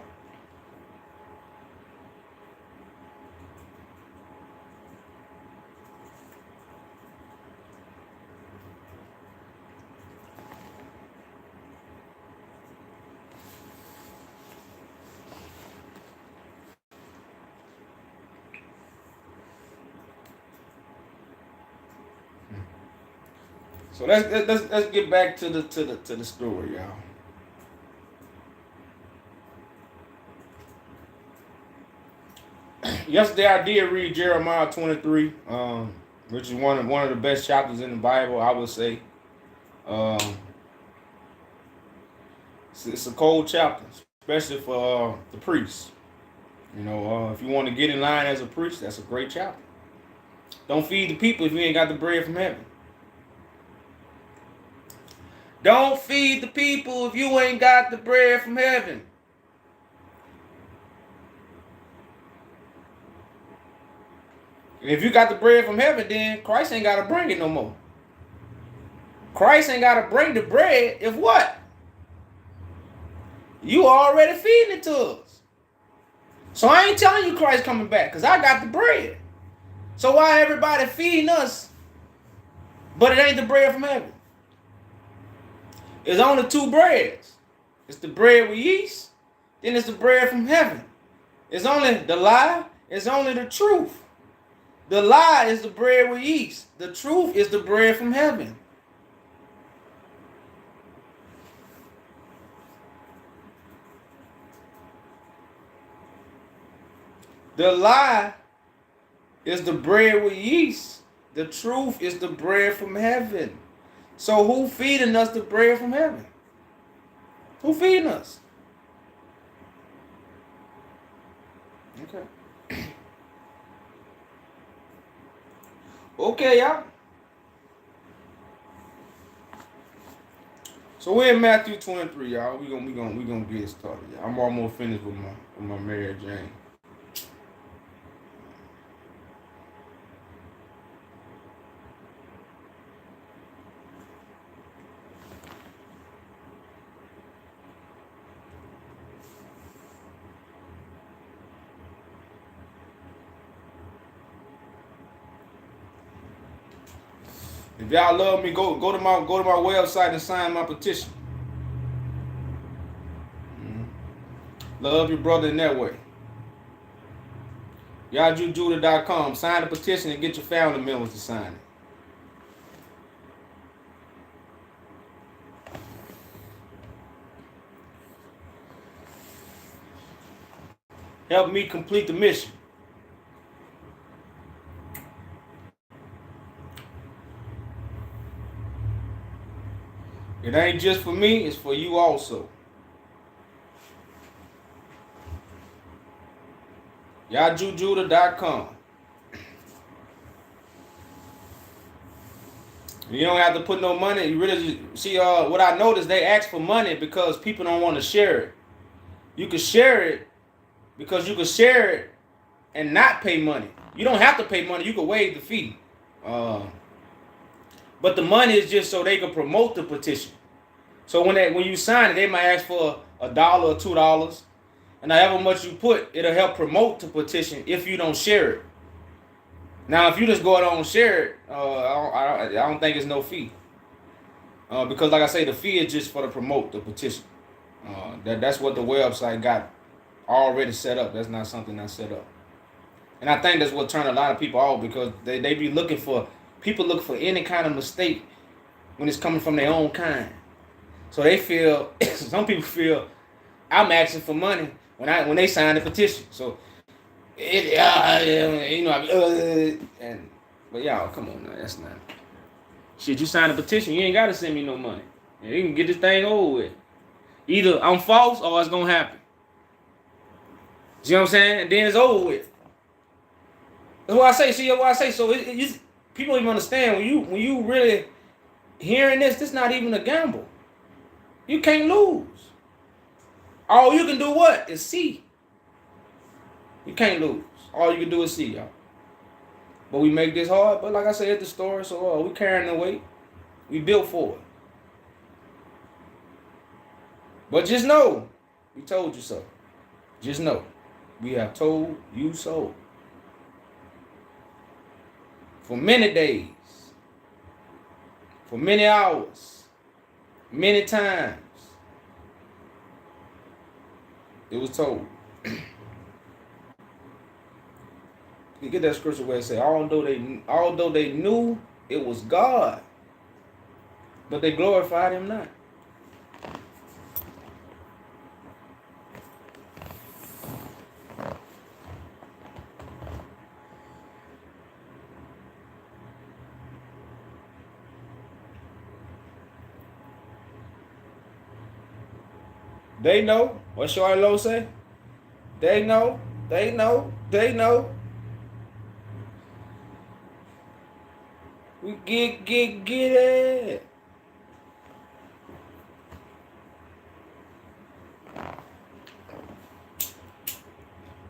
So let's get back to the story, y'all. Yesterday I did read Jeremiah 23, which is one of the best chapters in the Bible, I would say. It's a cold chapter, especially for the priests. You know, if you want to get in line as a priest, that's a great chapter. Don't feed the people if you ain't got the bread from heaven. Don't feed the people if you ain't got the bread from heaven. If you got the bread from heaven, then Christ ain't got to bring it no more. Christ ain't got to bring the bread if what? You already feeding it to us. So I ain't telling you Christ coming back because I got the bread. So why everybody feeding us, but it ain't the bread from heaven? It's only two breads. It's the bread with yeast, then it's the bread from heaven. It's only the lie, it's only the truth. The lie is the bread with yeast. The truth is the bread from heaven. The lie is the bread with yeast. The truth is the bread from heaven. So who feeding us the bread from heaven? Who feeding us? Okay. Okay, y'all. So we're in Matthew 23, y'all. We gonna get started, y'all. I'm almost finished with my Mary Jane. If y'all love me, go to my website and sign my petition. Love your brother in that way. YahJudah.com. Sign the petition and get your family members to sign it. Help me complete the mission. It ain't just for me, it's for you also. YahJudah.com. You don't have to put no money. You really see what I noticed, they ask for money because people don't want to share it. You can share it because you can share it and not pay money. You don't have to pay money, you can waive the fee. But the money is just so they can promote the petition. So when you sign it, they might ask for $1 or $2. And however much you put, it'll help promote the petition if you don't share it. Now, if you just go out and share it, I don't think it's no fee. Because like I say, the fee is just for to promote the petition. That's what the website got already set up. That's not something I set up. And I think that's what turned a lot of people off because they be looking for, people look for any kind of mistake when it's coming from their own kind. So they feel, some people feel, I'm asking for money when they sign the petition. So, but y'all, come on now, that's not. Shit, you sign a petition, you ain't got to send me no money. And you can get this thing over with. Either I'm false or it's going to happen. You know what I'm saying? And then it's over with. That's what I say. See what I say? So people don't even understand when you really hearing this is not even a gamble. You can't lose. All you can do what? Is see. You can't lose. All you can do is see, y'all. But we make this hard. But like I said at the story, so we carrying the weight. We built for it. But just know, we told you so. Just know, we have told you so. For many days, for many hours, many times, it was told. You get that scripture where it say, although they knew it was God, but they glorified him not. They know. What Shorty Low say? They know. They know. They know. We get it.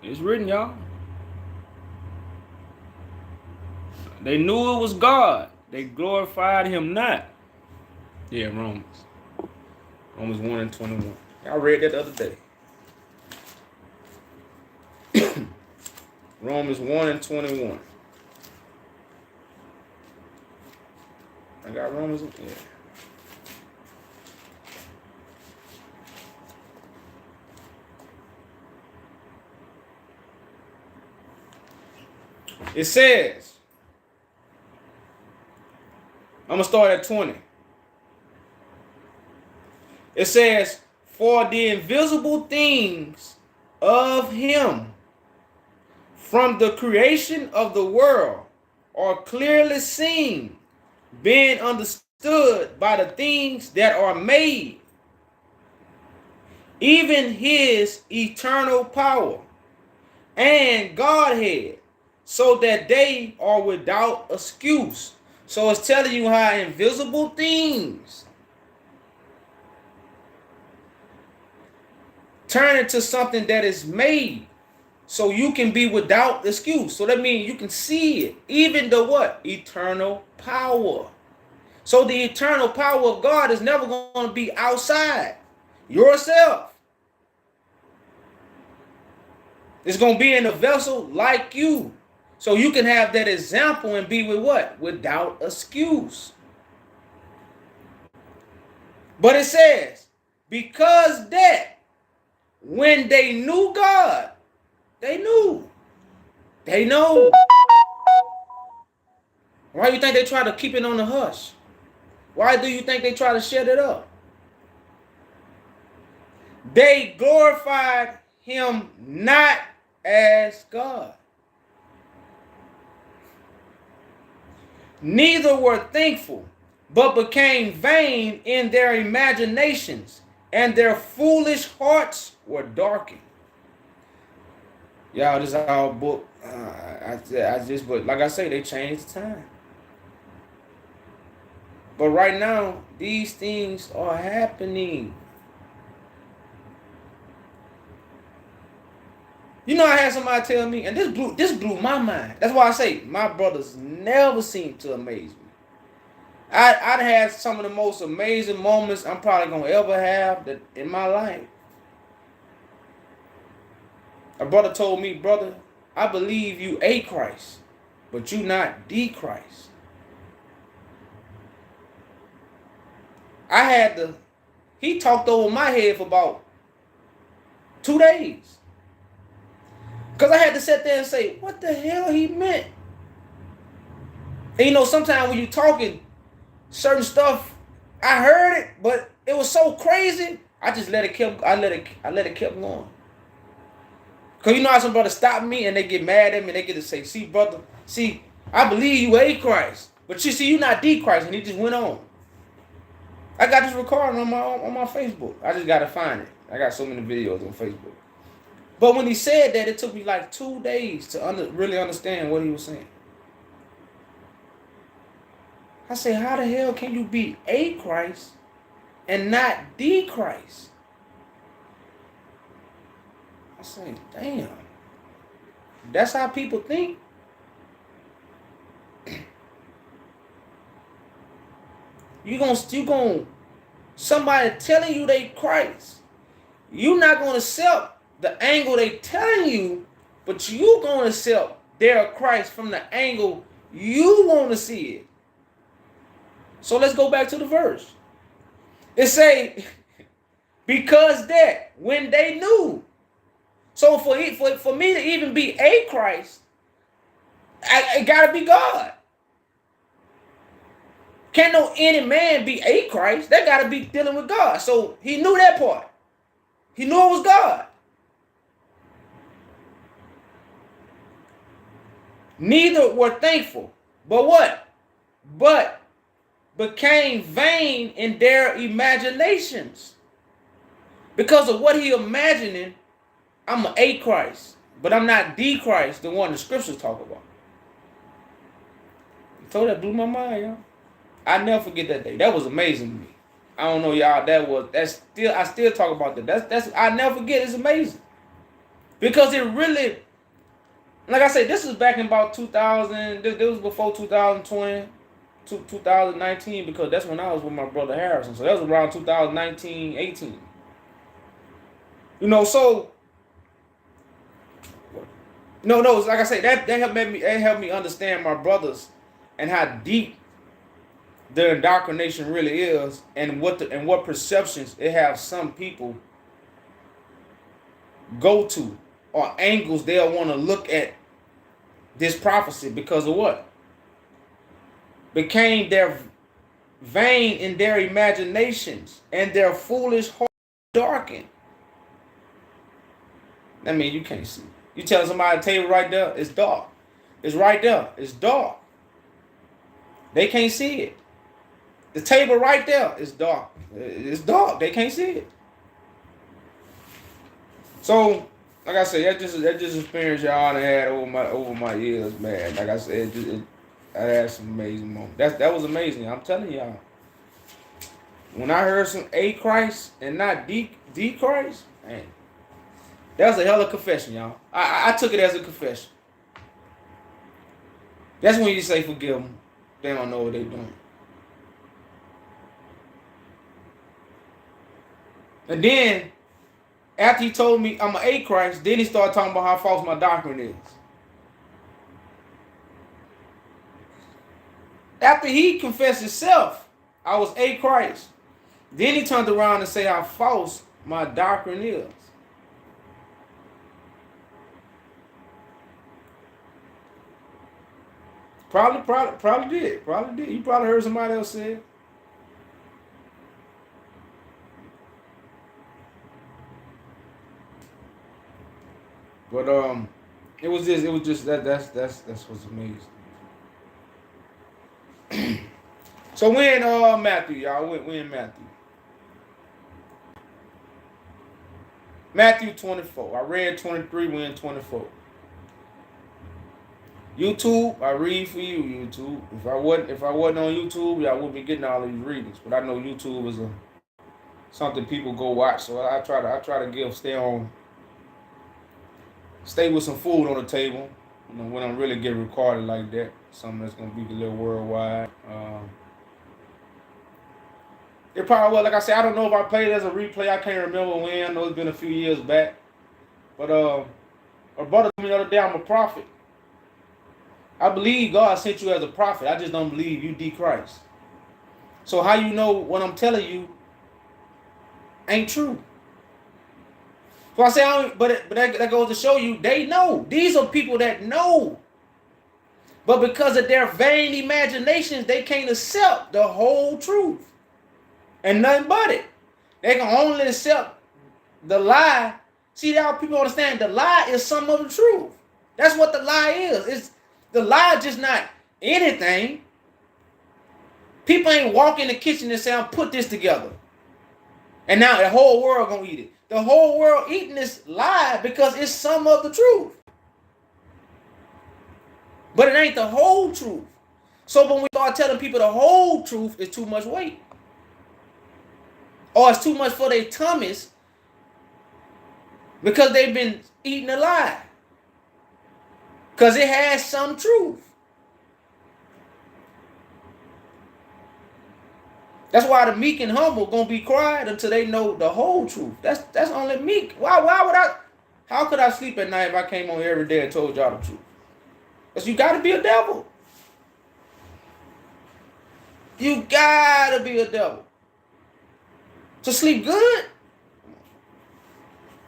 It's written, y'all. They knew it was God. They glorified him not. Yeah, Romans 1:21. I read that the other day. Romans 1:21. I got Romans. Yeah. It says, I'm going to start at 20. It says, for the invisible things of him from the creation of the world are clearly seen, being understood by the things that are made, even his eternal power and Godhead, so that they are without excuse. So it's telling you how invisible things turn into something that is made, so you can be without excuse. So that means you can see it, even the what? Eternal power. So the eternal power of God is never going to be outside yourself. It's going to be in a vessel like you. So you can have that example and be with what? Without excuse. But it says, because that when they knew God, they knew. They know. Why do you think they try to keep it on the hush? Why do you think they try to shut it up? They glorified him not as God. Neither were thankful, but became vain in their imaginations, and their foolish hearts were darkened. Y'all, this is our book. But like I say, they changed the time. But right now, these things are happening. You know, I had somebody tell me, and this blew my mind. That's why I say my brothers never seem to amaze me. I'd had some of the most amazing moments I'm probably gonna ever have in my life. A brother told me, brother, I believe you a Christ, but you not the Christ. He talked over my head for about 2 days. Because I had to sit there and say, what the hell he meant? And you know, sometimes when you're talking certain stuff, I heard it, but it was so crazy, I just let it keep going. Because you know how some brothers stop me and they get mad at me and they get to say, see, brother, see, I believe you a Christ, but you see, you not the Christ. And he just went on. I got this recording on my Facebook. I just got to find it. I got so many videos on Facebook. But when he said that, it took me like 2 days to really understand what he was saying. I say, how the hell can you be a Christ and not the Christ? I say, damn. That's how people think. You gonna somebody telling you they Christ. You not gonna accept the angle they telling you, but you gonna accept their Christ from the angle you want to see it. So let's go back to the verse. It say, because that when they knew. So for me to even be a Christ, it gotta be God. Can't no any man be a Christ. That gotta be dealing with God. So he knew that part. He knew it was God. Neither were thankful. But what? But became vain in their imaginations. Because of what he imagining, I'm a Christ. But I'm not the Christ, the one the scriptures talk about. I told that blew my mind, y'all. I never forget that day. That was amazing to me. I don't know, y'all. I still talk about that. I never forget. It's amazing. Because it really, like I said, this was back in about 2000. This was before 2020, 2019, because that's when I was with my brother Harrison. So that was around 2019, 18. You know, so no, like I said, that helped me understand my brothers and how deep the indoctrination really is, and what perceptions it has some people go to, or angles they'll want to look at this prophecy because of what? Became their vain in their imaginations, and their foolish heart darkened. That means you can't see. You tell somebody the table right there, it's dark. It's right there, it's dark. They can't see it. The table right there is dark. It's dark. They can't see it. So, like I said, that just experience y'all had over my years, man. Like I said, I had some amazing moments. That was amazing. I'm telling y'all. When I heard some A Christ and not D Christ, man, that was a hell of a confession, y'all. I took it as a confession. That's when you say forgive them. They don't know what they're doing. And then, after he told me I'm an A Christ, then he started talking about how false my doctrine is. After he confessed himself, I was A Christ. Then he turned around and said how false my doctrine is. Probably did. You probably heard somebody else say it. But it was just that's what's amazing. So we in Matthew, y'all. We in Matthew. Matthew 24. I read 23, we in 24. YouTube, I read for you, YouTube. If I wasn't on YouTube, y'all wouldn't be getting all these readings. But I know YouTube is something people go watch, so I try to stay with some food on the table. You know, when I'm really getting recorded like that, something that's gonna be a little worldwide. It probably was, like I said, I don't know if I played it as a replay. I can't remember when. I know it's been a few years back. But a brother told me the other day I'm a prophet. I believe God sent you as a prophet. I just don't believe you D Christ. So how you know what I'm telling you ain't true? So I say, but that goes to show you they know. These are people that know. But because of their vain imaginations, they can't accept the whole truth. And nothing but it. They can only accept the lie. See how people understand the lie is some of the truth. That's what the lie is. The lie is just not anything. People ain't walk in the kitchen and say, "I'll put this together." And now the whole world gonna eat it. The whole world eating this lie because it's some of the truth. But it ain't the whole truth. So when we start telling people the whole truth, it's too much weight. Or it's too much for their tummies because they've been eating a lie. Because it has some truth. That's why the meek and humble gonna be quiet until they know the whole truth. That's only meek. Why would I? How could I sleep at night if I came on every day and told y'all the truth? Because you gotta be a devil. You gotta be a devil. To sleep good?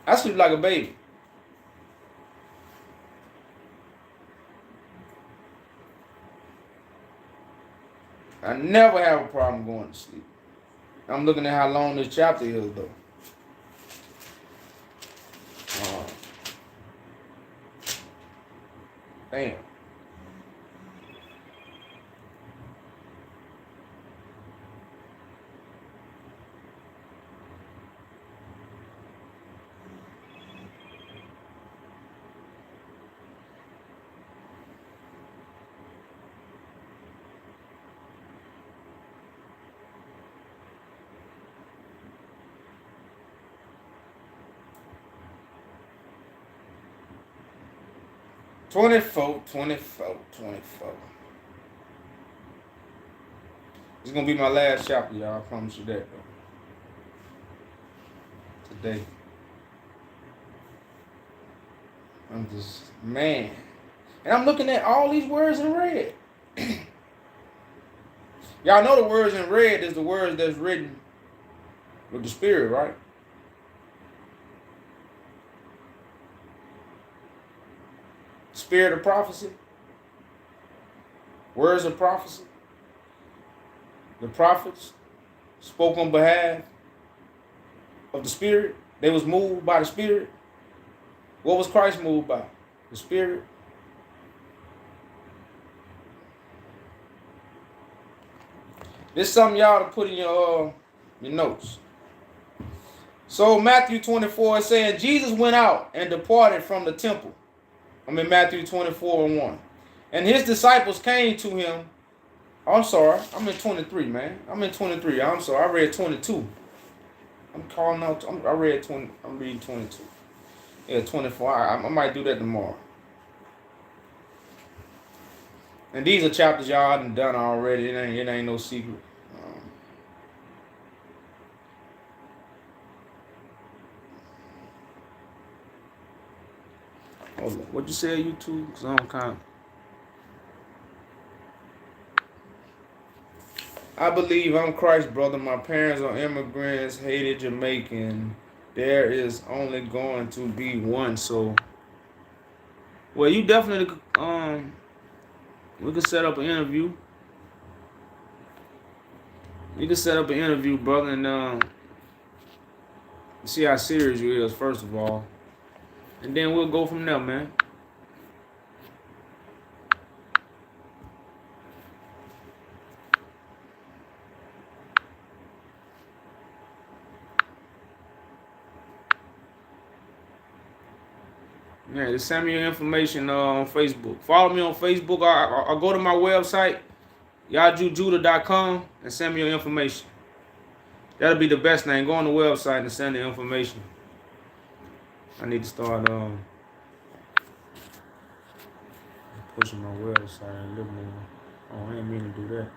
I sleep like a baby. I never have a problem going to sleep. I'm looking at how long this chapter is, though. Damn. Twenty-four. It's gonna be my last chapter, y'all. I promise you that, though. Today. I'm just, man. And I'm looking at all these words in red. Y'all know the words in red is the words that's written with the Spirit, right? Spirit of prophecy. Words of prophecy. The prophets spoke on behalf of the Spirit. They was moved by the Spirit. What was Christ moved by? The Spirit. This is something y'all to put in your notes. So Matthew 24 is saying Jesus went out and departed from the temple. I'm in Matthew 24:1. And his disciples came to him. Oh, I'm sorry. I'm in 23, man. I'm in 23. I'm sorry. I read 22. I'm calling out. I read 20. I'm reading 22. Yeah, 24. I might do that tomorrow. And these are chapters y'all done already. It ain't no secret. Hold on. What'd you say, YouTube? Because I'm kind of... I believe I'm Christ, brother. My parents are immigrants, hated Jamaican. There is only going to be one. So, well, you definitely, we could set up an interview. You can set up an interview, brother, and see how serious you is, first of all. And then we'll go from there, man. Yeah, just send me your information on Facebook. Follow me on Facebook. Or go to my website, yajujudah.com, and send me your information. That'll be the best thing. Go on the website and send the information. I need to start pushing my website a little more. Oh, I didn't mean to do that.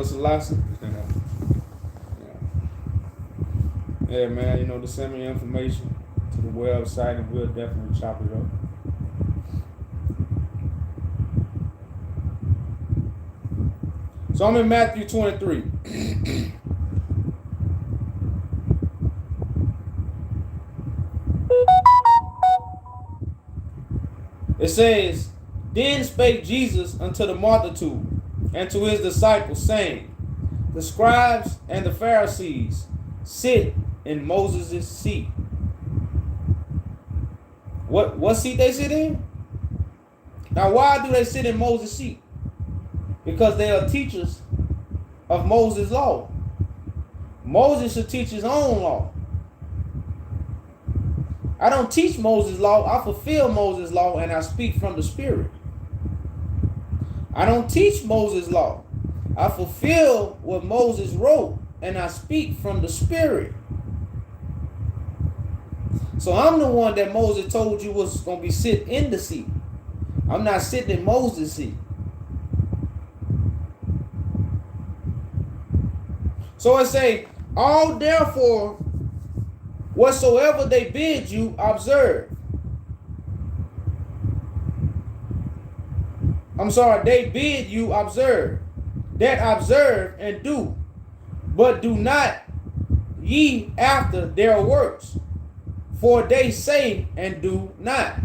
Selassie. Yeah, man, to send me information to the website and we'll definitely chop it up. So I'm in Matthew 23. It says, Then spake Jesus unto the multitude and to his disciples, saying, the scribes and the Pharisees sit in Moses' seat. What seat they sit in? Now, why do they sit in Moses' seat? Because they are teachers of Moses' law. Moses should teach his own law. I don't teach Moses' law. I fulfill Moses' law, and I speak from the Spirit. I don't teach Moses' law. I fulfill what Moses wrote, and I speak from the Spirit. So I'm the one that Moses told you was going to be sitting in the seat. I'm not sitting in Moses' seat. So it say, all therefore, whatsoever they bid you, observe. They bid you observe. That observe and do, but do not ye after their works, for they say and do not.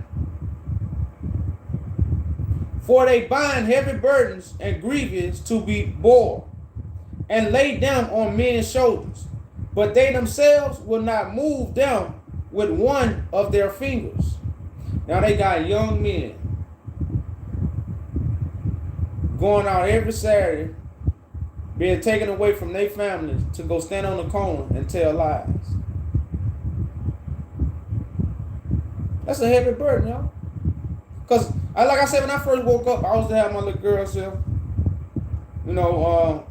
For they bind heavy burdens and grievous to be bore, and lay them on men's shoulders, but they themselves will not move them with one of their fingers. Now they got young men going out every Saturday, being taken away from their families to go stand on the corner and tell lies. That's a heavy burden, y'all. Because, like I said, when I first woke up, I was to have my little girl self. You know,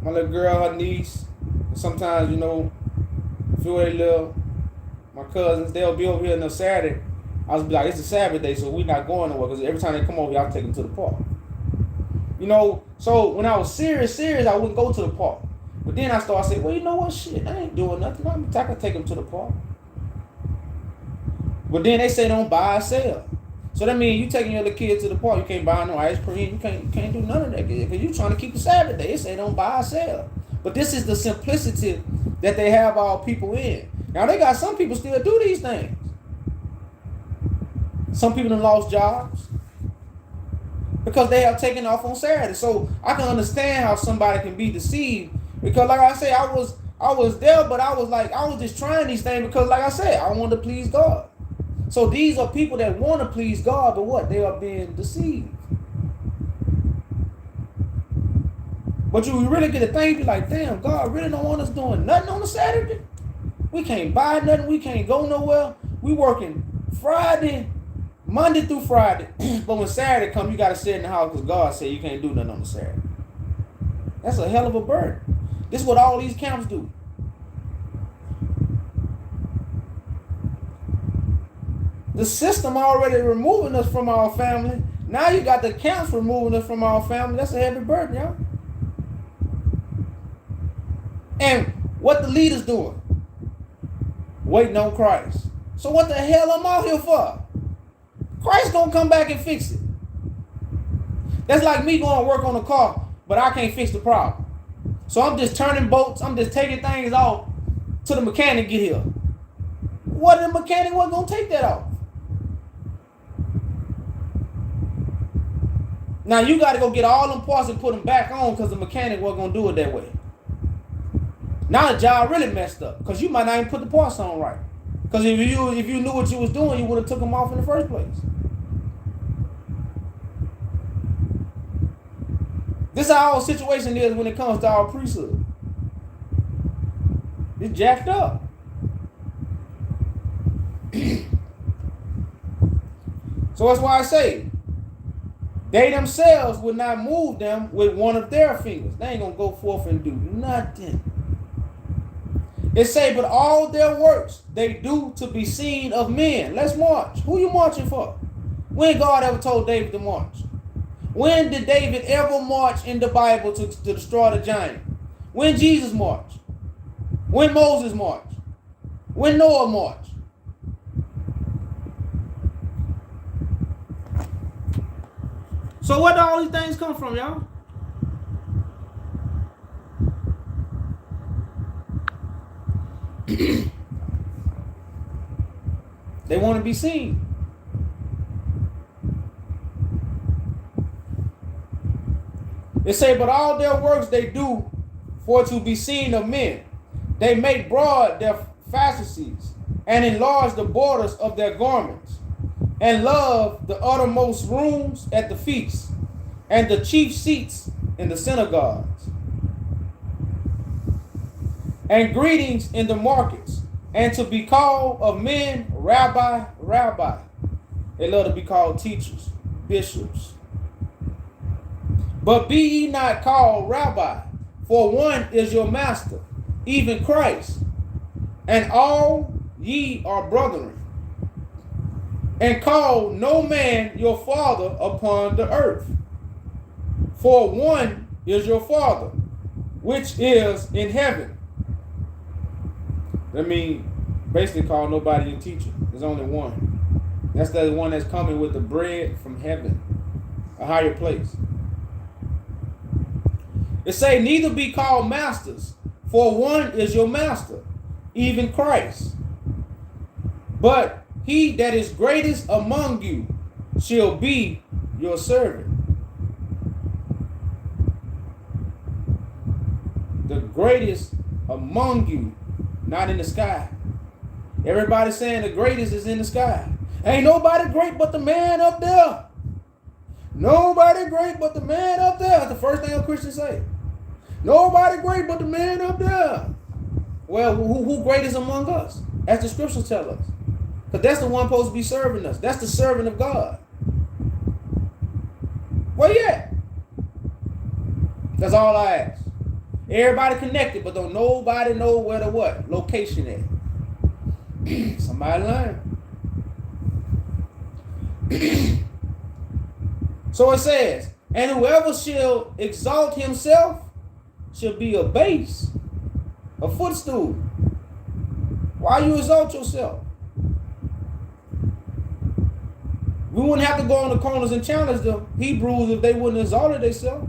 my little girl, her niece. Sometimes, you know, a few of they little, my cousins, they'll be over here on a Saturday. I was be like, it's a Sabbath day, so we're not going nowhere. Because every time they come over here, I'll take them to the park. You know, so when I was serious, I wouldn't go to the park. But then I started saying, well, you know what, shit, I ain't doing nothing. I can take them to the park. But then they say don't buy or sell. So that means you taking your little kids to the park, you can't buy no ice cream, you can't do none of that because you trying to keep the Sabbath day. They say don't buy or sell. But this is the simplicity that they have all people in. Now they got some people still do these things. Some people have lost jobs because they have taken off on Saturday. So I can understand how somebody can be deceived because, like I say, I was there, but I was just trying these things because, like I said, I wanted to please God. So these are people that want to please God, but what? They are being deceived. But you really get a thing, be like, damn, God really don't want us doing nothing on a Saturday? We can't buy nothing. We can't go nowhere. We working Monday through Friday. But when Saturday come, you got to sit in the house because God said you can't do nothing on the Saturday. That's a hell of a burden. This is what all these camps do. The system already removing us from our family. Now you got the camps removing us from our family. That's a heavy burden, y'all. And what the leaders doing? Waiting on Christ. So what the hell am I out here for? Christ gonna come back and fix it. That's like me going to work on a car, but I can't fix the problem. So I'm just turning bolts. I'm just taking things off till the mechanic get here. What if the mechanic wasn't gonna take that off? Now you got to go get all them parts and put them back on because the mechanic wasn't gonna do it that way. Now the job really messed up because you might not even put the parts on right. Because if you knew what you was doing, you would have took them off in the first place. This is how our situation is when it comes to our priesthood. It's jacked up. So that's why I say, they themselves would not move them with one of their fingers. They ain't going to go forth and do nothing. It say, but all their works they do to be seen of men. Let's march. Who you marching for? When God ever told David to march? When did David ever march in the Bible to destroy the giant? When Jesus marched? When Moses marched? When Noah marched? So where do all these things come from, y'all? They want to be seen. It say, but all their works they do for to be seen of men. They make broad their fasces, and enlarge the borders of their garments, and love the uttermost rooms at the feasts, and the chief seats in the synagogues, and greetings in the markets, and to be called of men, Rabbi, Rabbi. They love to be called teachers, bishops. But be ye not called Rabbi, for one is your master, even Christ, and all ye are brethren. And call no man your father upon the earth, for one is your Father, which is in heaven. That means basically call nobody your teacher. There's only one. That's the one that's coming with the bread from heaven, a higher place. It say, neither be called masters, for one is your master, even Christ. But he that is greatest among you shall be your servant. The greatest among you, not in the sky. Everybody saying the greatest is in the sky. Ain't nobody great but the man up there. Nobody great but the man up there. That's the first thing a Christian say. Nobody great but the man up there. Well, who great is among us? As the scriptures tell us. Because that's the one supposed to be serving us. That's the servant of God. Where you at? That's all I ask. Everybody connected, but don't nobody know where the what? Location at. Somebody learn. So it says, and whoever shall exalt himself shall be a base, a footstool. Why you exalt yourself? We wouldn't have to go on the corners and challenge the Hebrews if they wouldn't exalt themselves.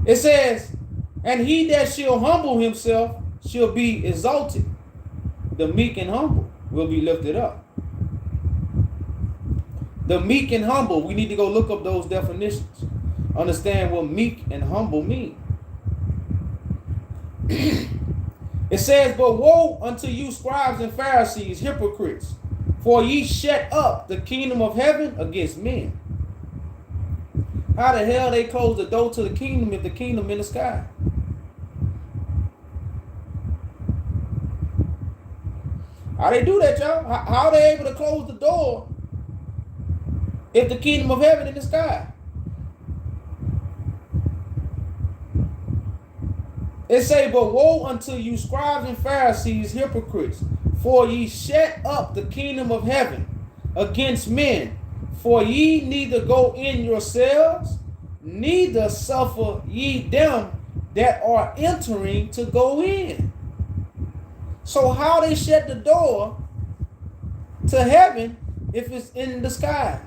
It says, and he that shall humble himself shall be exalted. The meek and humble will be lifted up. The meek and humble, we need to go look up those definitions. Understand what meek and humble mean. It says, but woe unto you, scribes and Pharisees, hypocrites, for ye shut up the kingdom of heaven against men. How the hell they close the door to the kingdom if the kingdom in the sky? How they do that, y'all? How are they able to close the door if the kingdom of heaven in the sky? It say, but woe unto you, scribes and Pharisees, hypocrites, for ye shut up the kingdom of heaven against men. For ye neither go in yourselves, neither suffer ye them that are entering to go in. So how they shut the door to heaven if it's in the sky?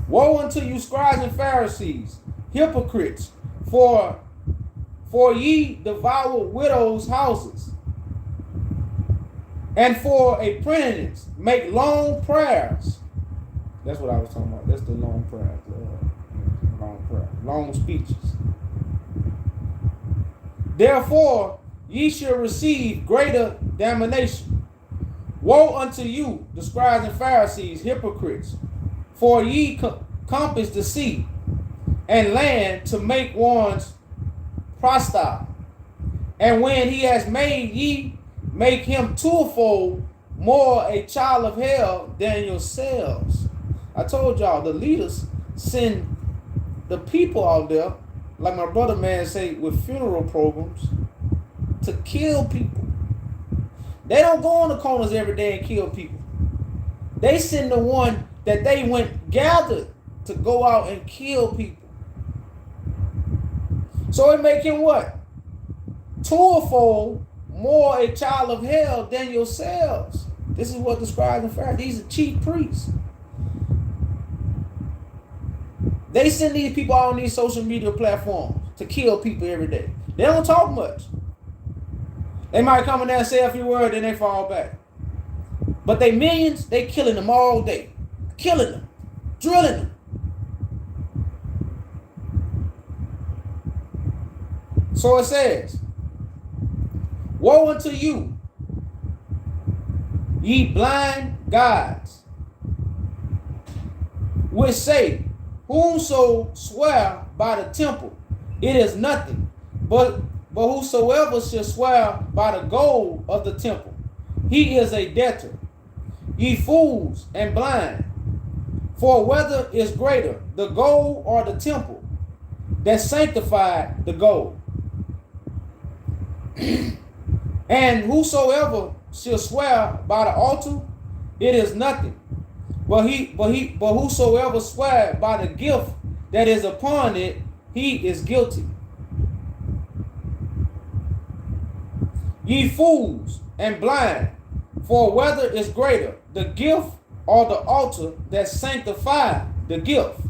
Woe unto you, scribes and Pharisees, hypocrites, for ye devour widows' houses, and for a pretense make long prayers. That's what I was talking about. That's the long prayers. Long speeches. Therefore, ye shall receive greater damnation. Woe unto you, the scribes and Pharisees, hypocrites, for ye compass the sea and land to make one's prostile. And when he has made ye, make him twofold more a child of hell than yourselves. I told y'all, the leaders send the people out there, like my brother man say, with funeral programs, to kill people. They don't go on the corners every day and kill people. They send the one that they went gathered to go out and kill people. So it make him what? Twofold more a child of hell than yourselves. This is what the scribes and Pharisees, these are chief priests. They send these people out on these social media platforms to kill people every day. They don't talk much. They might come in there and say a few words, then they fall back. But they millions, they killing them all day. Killing them. Drilling them. So it says, woe unto you, ye blind gods, which say, whomso swear by the temple, it is nothing, but whosoever shall swear by the gold of the temple, he is a debtor. Ye fools and blind, for whether is greater, the gold or the temple that sanctified the gold? And whosoever shall swear by the altar, it is nothing, but whosoever swear by the gift that is upon it, he is guilty. Ye fools and blind, for whether is greater, the gift or the altar that sanctify the gift?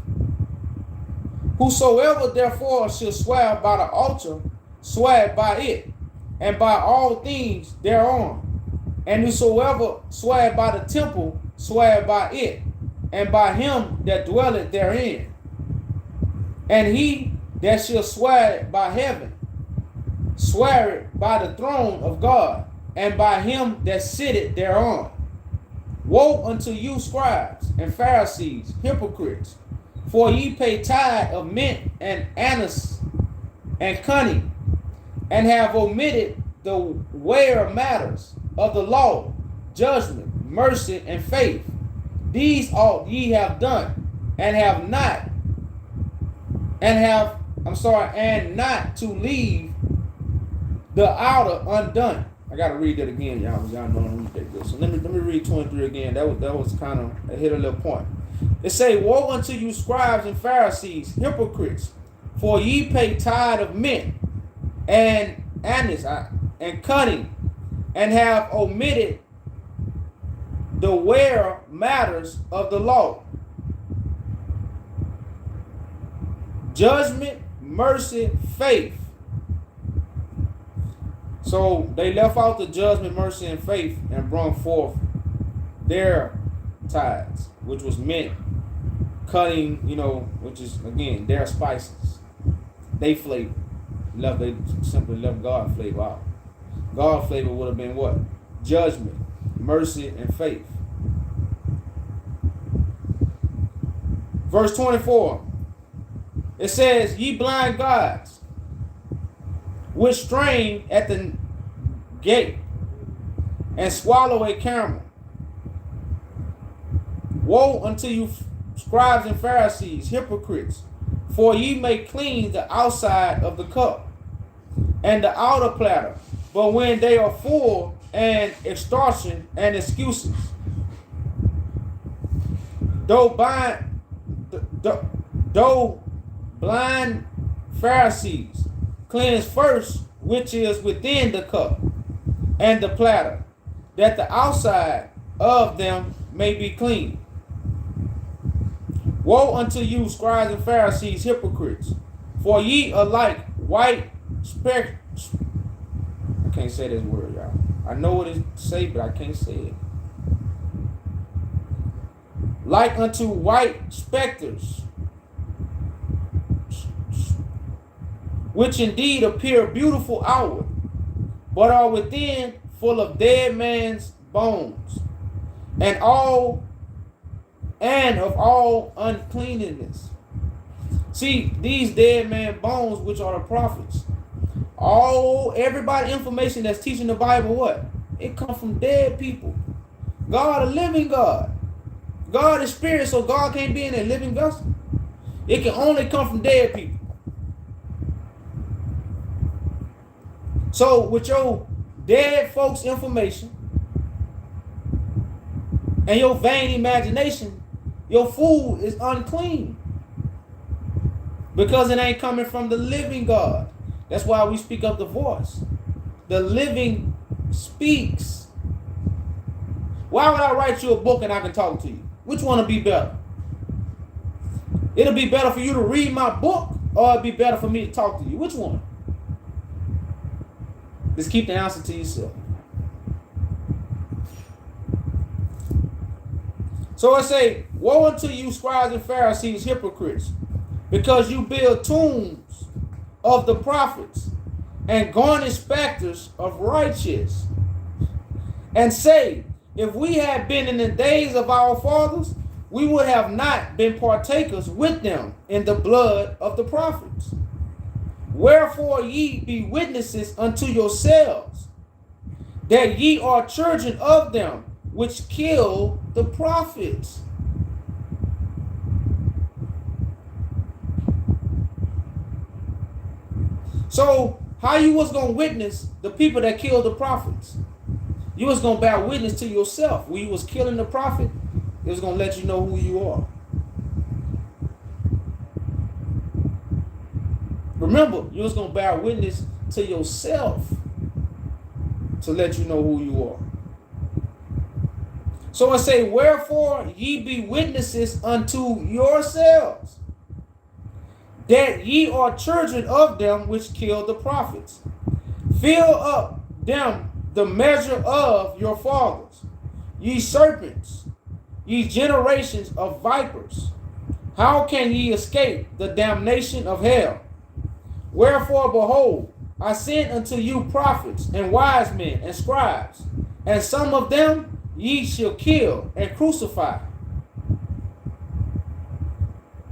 Whosoever therefore shall swear by the altar, swear by it, and by all things thereon. And whosoever swear by the temple, swear by it, and by him that dwelleth therein. And he that shall swear by heaven, swear it by the throne of God, and by him that sitteth thereon. Woe unto you, scribes and Pharisees, hypocrites, for ye pay tithe of mint and anise and cunning, and have omitted the weightier matters of the law, judgment, mercy, and faith. These ought ye have done, and have not, and not to leave the outer undone. I gotta read that again, y'all. Y'all know I'm take this. So let me read 23 again. That was kind of I hit a little point. It say, woe unto you, scribes and Pharisees, hypocrites, for ye pay tithe of mint and anise and cunning, and have omitted the weightier matters of the law, judgment, mercy, faith. So they left out the judgment, mercy, and faith and brought forth their tithes, which was mint, cunning, which is, again, their spices. They flavor. They simply left God flavor out. God flavor would have been what? Judgment, mercy, and faith. Verse 24. It says, ye blind gods, which strain at the gate and swallow a camel. Woe unto you, scribes and Pharisees, hypocrites, for ye may clean the outside of the cup and the outer platter, but when they are full, and extortion and excuses. Though blind Pharisees, cleanse first which is within the cup and the platter, that the outside of them may be clean. Woe unto you, scribes and Pharisees, hypocrites, for ye are like white I can't say this word, y'all. I know what it say, but I can't say it. Like unto white specters, which indeed appear beautiful outward, but are within full of dead man's bones, and of all uncleanness. See, these dead man bones, which are the prophets, everybody information that's teaching the Bible, what? It comes from dead people. God, a living God. God is spirit, so God can't be in a living vessel. It can only come from dead people. So with your dead folks' information and your vain imagination, your food is unclean, because it ain't coming from the living God. That's why we speak up the voice. The living speaks. Why would I write you a book and I can talk to you? Which one will be better? It'll be better for you to read my book, or it'll be better for me to talk to you. Which one? Just keep the answer to yourself. So it say, woe unto you, scribes and Pharisees, hypocrites, because you build tombs of the prophets and garnish specters of righteous, and say, if we had been in the days of our fathers, we would have not been partakers with them in the blood of the prophets. Wherefore ye be witnesses unto yourselves, that ye are children of them which kill the prophets. So how you was going to witness the people that killed the prophets? You was going to bear witness to yourself. When you was killing the prophet, it was going to let you know who you are. Remember, you was going to bear witness to yourself to let you know who you are. So I say, wherefore ye be witnesses unto yourselves, that ye are children of them which killed the prophets. Fill up them the measure of your fathers, ye serpents, ye generations of vipers. How can ye escape the damnation of hell? Wherefore, behold, I send unto you prophets and wise men and scribes, and some of them ye shall kill and crucify.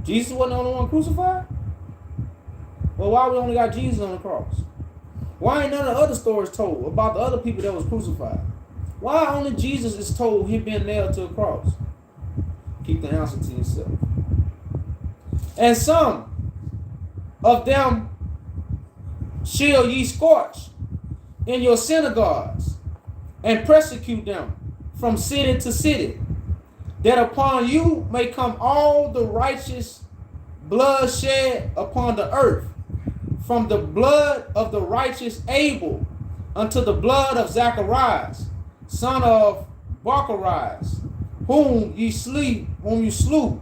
Jesus wasn't the only one crucified? Well, why we only got Jesus on the cross? Why ain't none of the other stories told about the other people that was crucified? Why only Jesus is told he been nailed to a cross? Keep the answer to yourself. And some of them shall ye scorch in your synagogues, and persecute them from city to city, that upon you may come all the righteous blood shed upon the earth, from the blood of the righteous Abel unto the blood of Zacharias, son of Barachias, whom you slew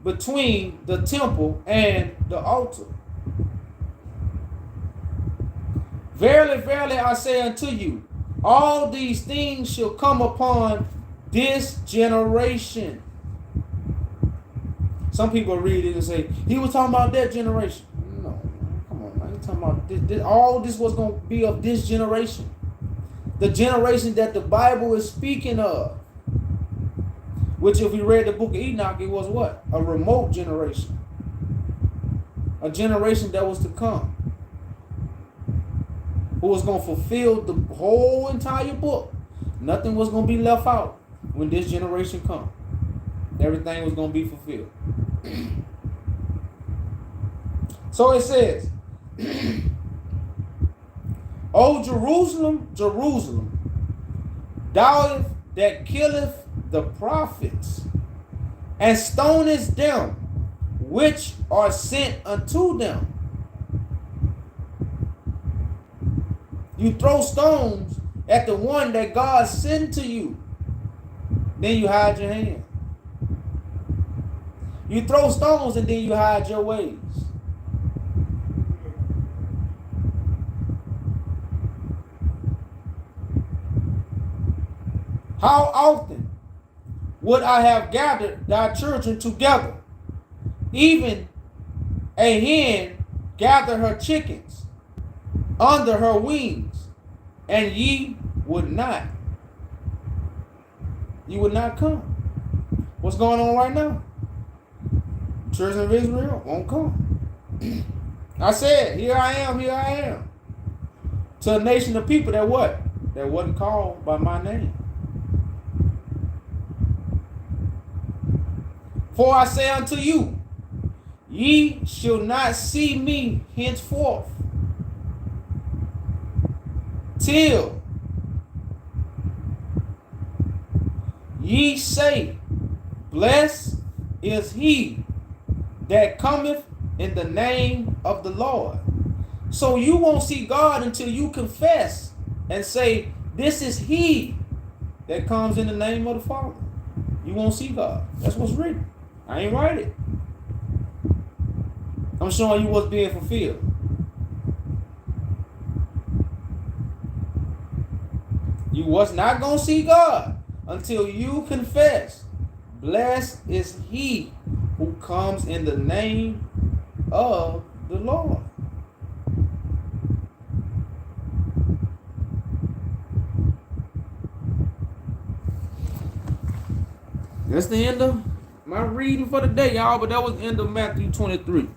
between the temple and the altar. Verily, verily, I say unto you, all these things shall come upon this generation. Some people read it and say, he was talking about that generation. No, come on, man. He's talking about this, all this was going to be of this generation. The generation that the Bible is speaking of. Which, if we read the book of Enoch, it was what? A remote generation. A generation that was to come. Who was going to fulfill the whole entire book. Nothing was going to be left out when this generation come. Everything was going to be fulfilled. So it says, O Jerusalem, Jerusalem, thou that killeth the prophets, and stonest them which are sent unto them. You throw stones at the one that God sent to you. Then you hide your hand. You throw stones and then you hide your ways. How often would I have gathered thy children together, even a hen gather her chickens under her wings, and ye would not. You would not come. What's going on right now? Children of Israel won't come. I said, here I am. To a nation of people that what? That wasn't called by my name. For I say unto you, ye shall not see me henceforth, till ye say, blessed is he that cometh in the name of the Lord. So you won't see God until you confess and say, this is he that comes in the name of the Father. You won't see God. That's what's written. I ain't write it. I'm showing you what's being fulfilled. You was not going to see God until you confess. Blessed is he who comes in the name of the Lord. That's the end of my reading for the day, y'all, but that was the end of Matthew 23.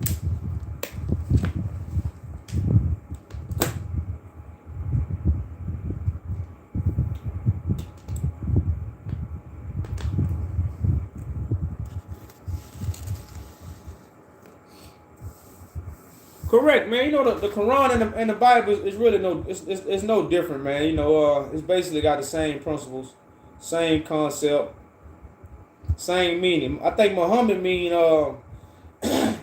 Correct, man. You know, the Quran and the Bible is really it's no different, man. You know, it's basically got the same principles, same concept, same meaning. I think Muhammad mean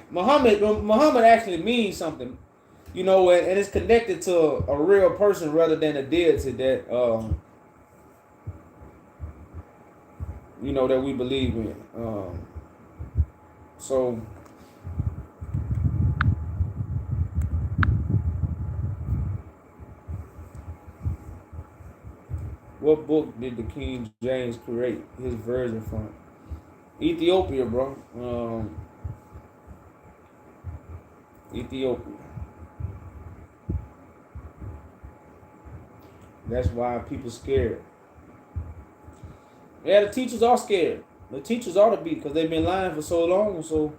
Muhammad actually means something, you know, and it's connected to a real person rather than a deity that you know, that we believe in. So what book did the King James create his version from? Ethiopia, bro. Ethiopia. That's why people scared. Yeah, the teachers are scared. The teachers ought to be, because they've been lying for so long. So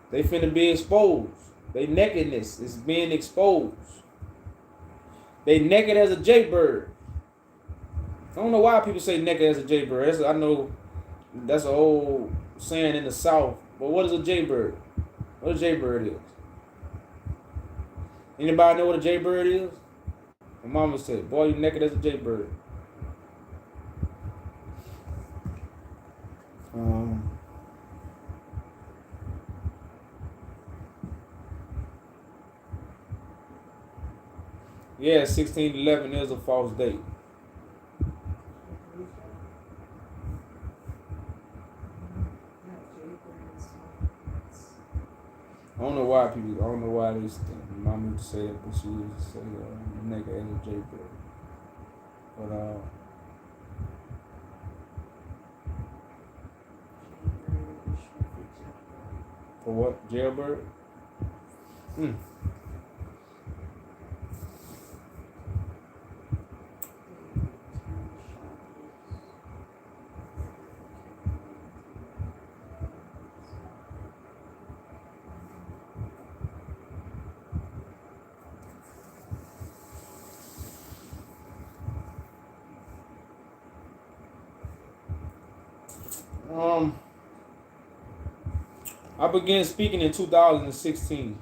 they finna be exposed. They nakedness is being exposed. They naked as a jaybird. I don't know why people say naked as a jaybird. I know that's an old saying in the South. But what is a jaybird? What a jaybird is? Anybody know what a jaybird is? My mama said, boy, you naked as a jaybird. Yeah, 1611 is a false date. I don't know why they mama would say it, but she used to say nigga as a jaybird. But for what? Jailbird? I began speaking in 2016.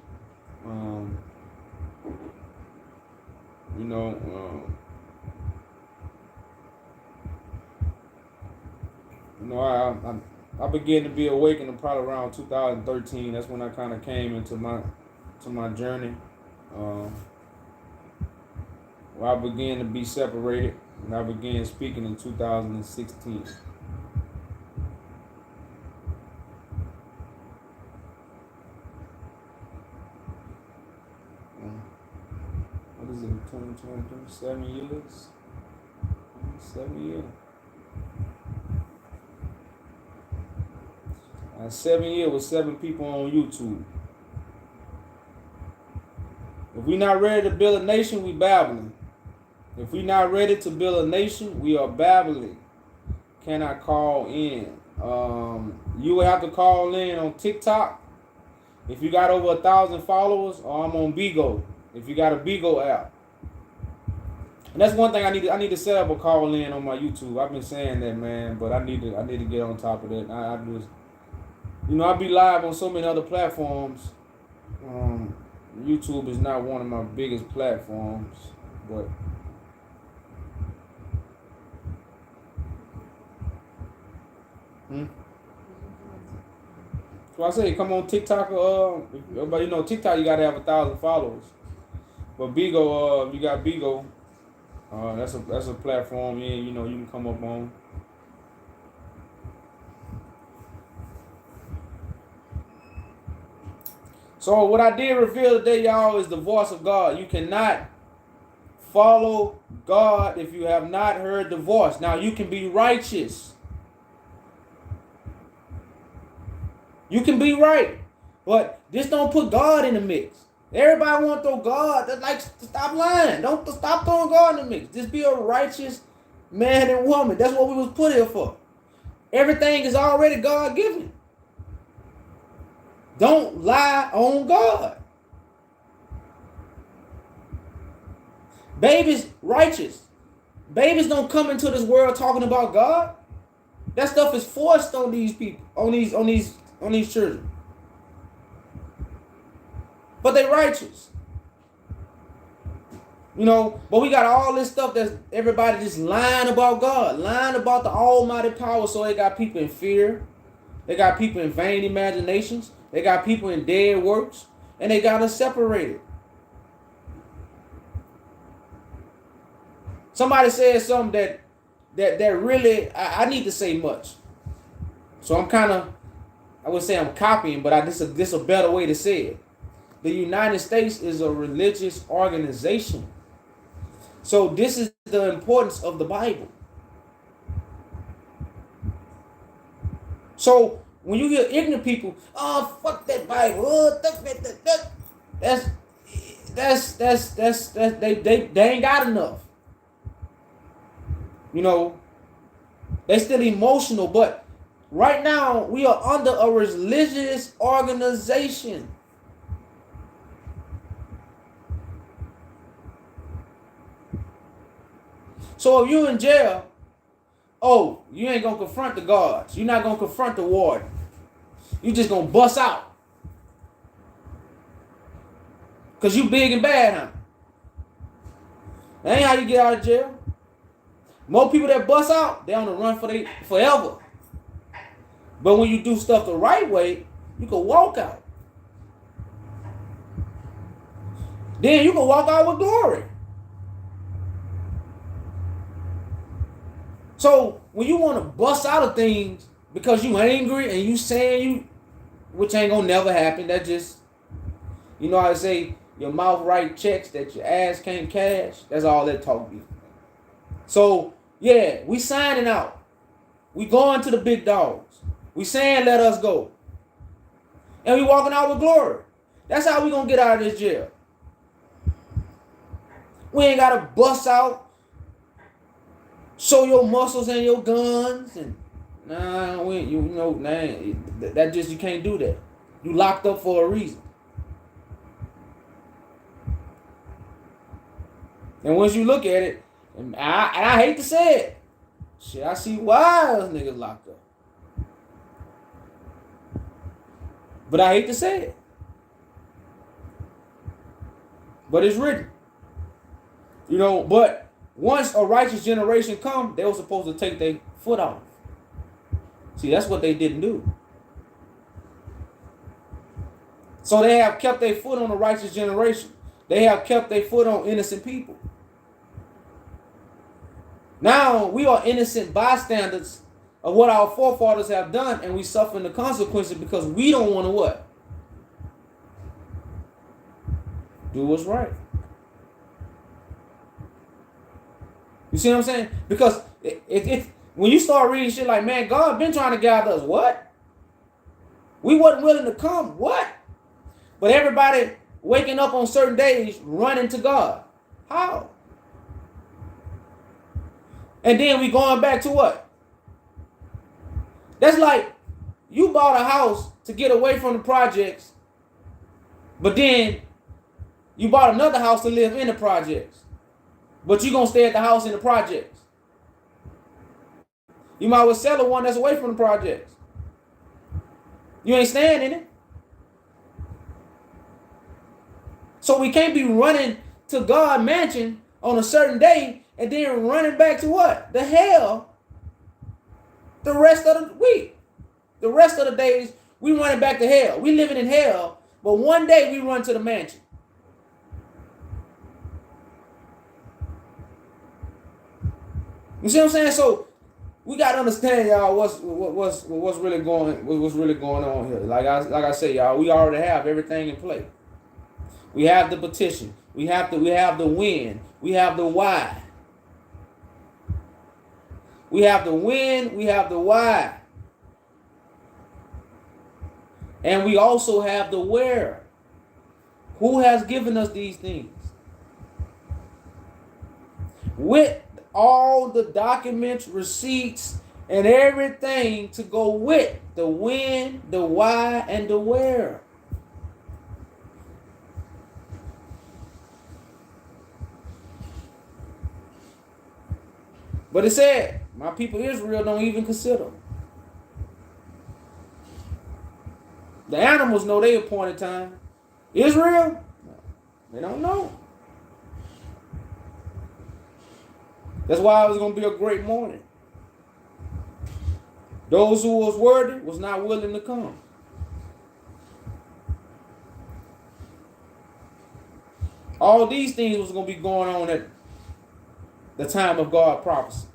I began to be awakened probably around 2013. That's when I kind of came into my journey. Where I began to be separated, and I began speaking in 2016. What is it, 2023? 7 years? 7 years. 7 years with 7 people on YouTube. If we not ready to build a nation, we babbling. If we not ready to build a nation, we are babbling. Can I call in? You will have to call in on TikTok if you got over 1,000 followers, or I'm on Bigo if you got a Bigo app. And that's one thing I need to set up a call in on my YouTube. I've been saying that, man, but I need to get on top of that. I just, I be live on so many other platforms. YouTube is not one of my biggest platforms, but so I say, come on TikTok. But TikTok, you gotta have 1,000 followers. But Bigo, you got Bigo. That's a platform. Yeah, you can come up on. So what I did reveal today, y'all, is the voice of God. You cannot follow God if you have not heard the voice. Now you can be righteous. You can be right. But just don't put God in the mix. Everybody want to throw God. That likes to stop lying. Don't stop throwing God in the mix. Just be a righteous man and woman. That's what we was put here for. Everything is already God given. Don't lie on God. Babies righteous. Babies don't come into this world talking about God. That stuff is forced on these people, on these children. But they righteous. But we got all this stuff that's everybody just lying about God, lying about the almighty power. So they got people in fear. They got people in vain imaginations. They got people in dead works. And they got us separated. Somebody said something that really, I need to say much. So I would say I'm copying, but this is a better way to say it. The United States is a religious organization. So this is the importance of the Bible. So when you hear ignorant people, oh, fuck that Bible, oh, they ain't got enough. They still emotional, but right now we are under a religious organization. So if you're in jail, you ain't gonna confront the guards. You're not gonna confront the warden. You just gonna bust out. Cause you big and bad, huh? That ain't how you get out of jail. Most people that bust out, they on the run forever. But when you do stuff the right way, you can walk out. Then you can walk out with glory. So when you want to bust out of things because you angry and you saying which ain't gonna never happen, that just, how they say, your mouth write checks that your ass can't cash. That's all that talk be. So yeah, we signing out. We going to the big dogs. We saying let us go. And we walking out with glory. That's how we gonna get out of this jail. We ain't gotta bust out. Show your muscles and your guns and that just you can't do that. You locked up for a reason. And once you look at it, and I hate to say it, shit, I see why those niggas locked up. But I hate to say it. But it's written. But once a righteous generation come, they were supposed to take their foot off. See, that's what they didn't do. So they have kept their foot on the righteous generation. They have kept their foot on innocent people. Now we are innocent bystanders of what our forefathers have done, and we suffering the consequences because we don't want to what? Do what's right. You see what I'm saying? Because when you start reading shit like, man, God been trying to gather us. What? We wasn't willing to come. What? But everybody waking up on certain days running to God. How? And then we going back to what? That's like you bought a house to get away from the projects, but then you bought another house to live in the projects. But you're going to stay at the house in the projects. You might well sell the one that's away from the projects. You ain't staying in it. So we can't be running to God mansion on a certain day and then running back to what? The hell. The rest of the week. The rest of the days we running back to hell. We living in hell, but one day we run to the mansion. You see what I'm saying? So we gotta understand, y'all, what's really going on here. Like I say, y'all, we already have everything in play. We have the petition. We have the when. We have the why. We have the when, we have the why. And we also have the where. Who has given us these things? With all the documents, receipts, and everything to go with the when, the why, and the where. But it said, my people Israel don't even consider. The animals know their appointed time. Israel, they don't know. That's why it was going to be a great morning. Those who was worthy was not willing to come. All these things was going to be going on at the time of God's prophecy.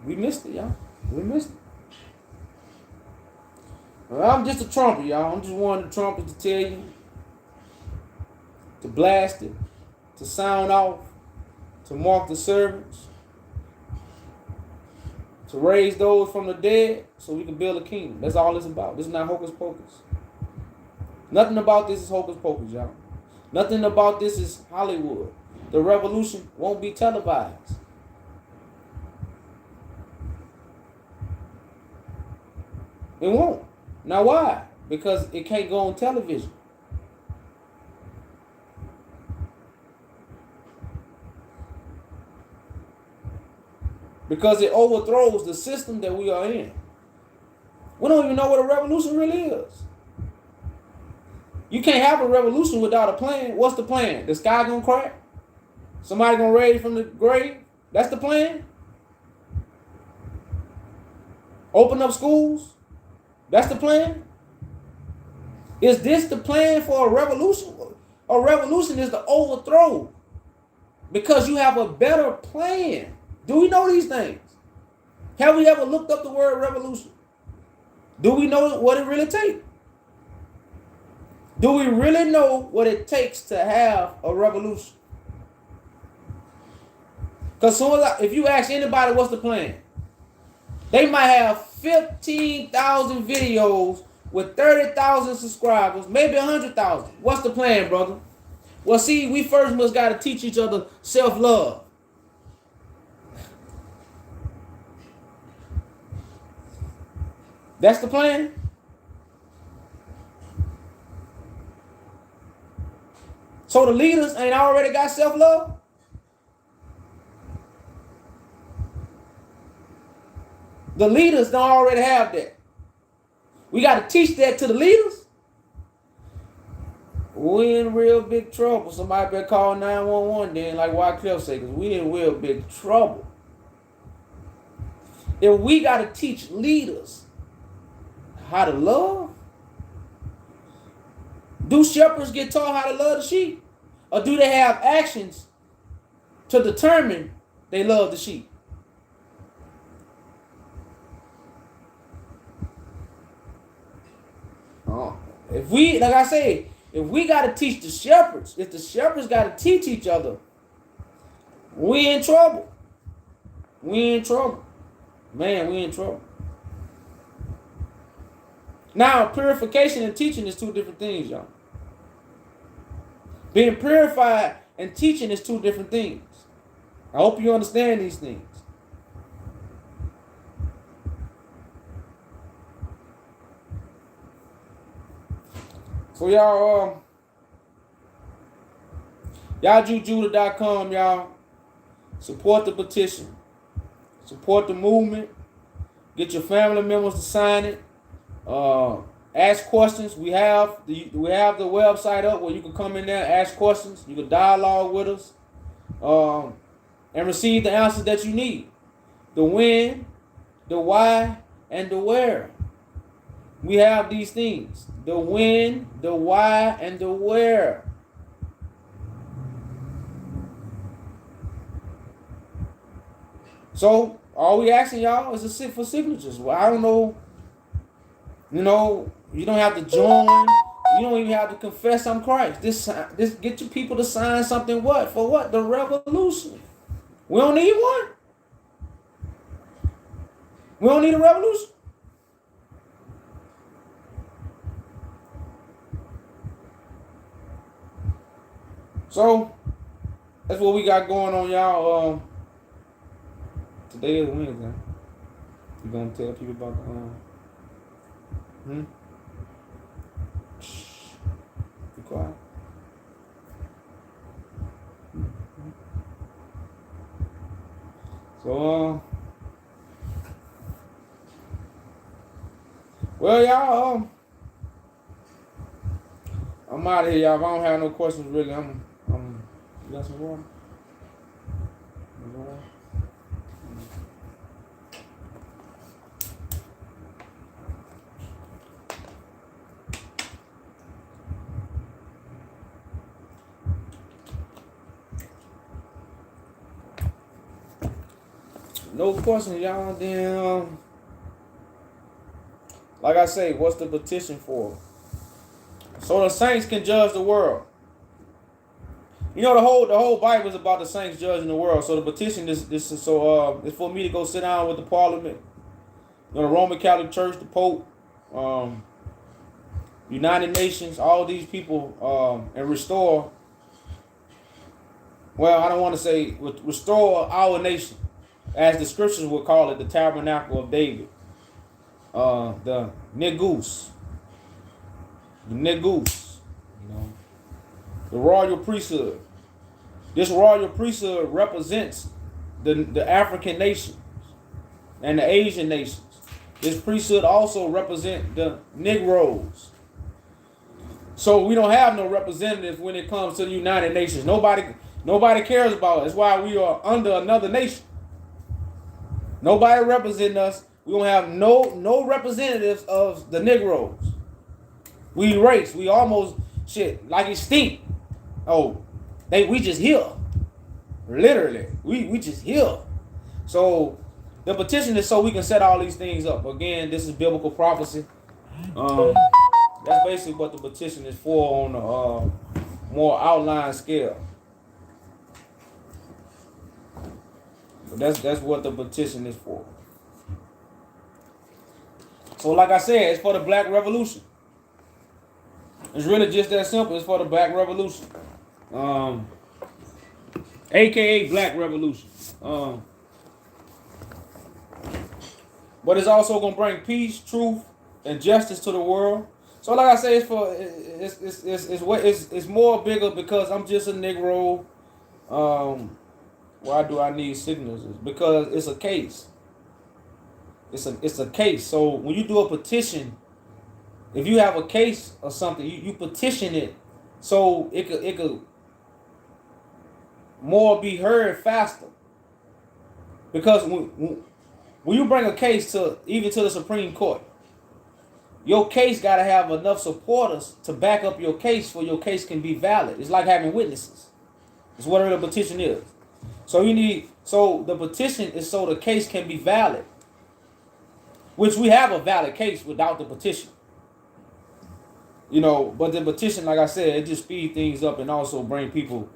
We missed it, y'all. We missed it. Well, I'm just a trumpet, y'all. I'm just one of the trumpets to tell you, to blast it, to sound off, to mark the servants, to raise those from the dead so we can build a kingdom. That's all it's about. This is not hocus pocus. Nothing about this is hocus pocus, y'all. Nothing about this is Hollywood. The revolution won't be televised. It won't. Now why? Because it can't go on television. Because it overthrows the system that we are in. We don't even know what a revolution really is. You can't have a revolution without a plan. What's the plan? The sky gonna crack? Somebody gonna raise from the grave? That's the plan? Open up schools? That's the plan? Is this the plan for a revolution? A revolution is the overthrow. Because you have a better plan. Do we know these things? Have we ever looked up the word revolution? Do we know what it really takes? Do we really know what it takes to have a revolution? Because if you ask anybody what's the plan, they might have 15,000 videos with 30,000 subscribers, maybe 100,000. What's the plan, brother? Well, see, we first must got to teach each other self-love. That's the plan? So the leaders ain't already got self-love? The leaders don't already have that. We got to teach that to the leaders. We in real big trouble. Somebody better call 911 then, like Wycliffe said, because we in real big trouble. If we got to teach leaders how to love, do shepherds get taught how to love the sheep? Or do they have actions to determine they love the sheep? If we, like I say, if we got to teach the shepherds, if the shepherds got to teach each other, we in trouble. We in trouble. Man, we in trouble. Now, purification and teaching is two different things, y'all. Being purified and teaching is two different things. I hope you understand these things. So y'all, jujuda.com, y'all. Support the petition. Support the movement. Get your family members to sign it. Ask questions. We have the website up where you can come in there, ask questions. You can dialogue with us, and receive the answers that you need. The when, the why, and the where. We have these things. The when, the why, and the where. So all we asking y'all is to sit for signatures. Well, I don't know. You know, you don't have to join. You don't even have to confess I'm Christ. This get your people to sign something what? For what? The revolution. We don't need one. We don't need a revolution. So that's what we got going on, y'all. Today is Wednesday. You gonna tell people about Shh. Be quiet. So well, y'all, I'm out of here, y'all. If I don't have no questions, really, you got some water? No questions, y'all. Then, like I say, what's the petition for? So the saints can judge the world. You know, the whole Bible is about the saints judging the world. So the petition is it's for me to go sit down with the Parliament, the Roman Catholic Church, the Pope, United Nations, all these people, and restore. Well, I don't want to say restore our nation, as the scriptures would call it, the tabernacle of David, the negus, you know, the royal priesthood. This royal priesthood represents the African nations and the Asian nations. This priesthood also represents the Negroes. So we don't have no representatives when it comes to the United Nations. Nobody cares about us. That's why we are under another nation. Nobody representing us. We don't have no representatives of the Negroes. We erase. We almost like extinct. Oh, we just here. Literally. We just here. So the petition is so we can set all these things up. Again, this is biblical prophecy. That's basically what the petition is for on a more outline scale. But that's what the petition is for. So like I said, it's for the Black Revolution. It's really just that simple. It's for the Black Revolution. AKA Black Revolution. But it's also going to bring peace, truth, and justice to the world. So like I say, it's more bigger because I'm just a Negro. Why do I need signatures? Because it's a case. It's a case. So when you do a petition, if you have a case or something, you petition it so it could more be heard faster. Because when you bring a case even to the Supreme Court, your case got to have enough supporters to back up your case for your case can be valid. It's like having witnesses. It's whatever the petition is. So the petition is so the case can be valid. Which we have a valid case without the petition. You know, but the petition, like I said, it just speeds things up and also bring people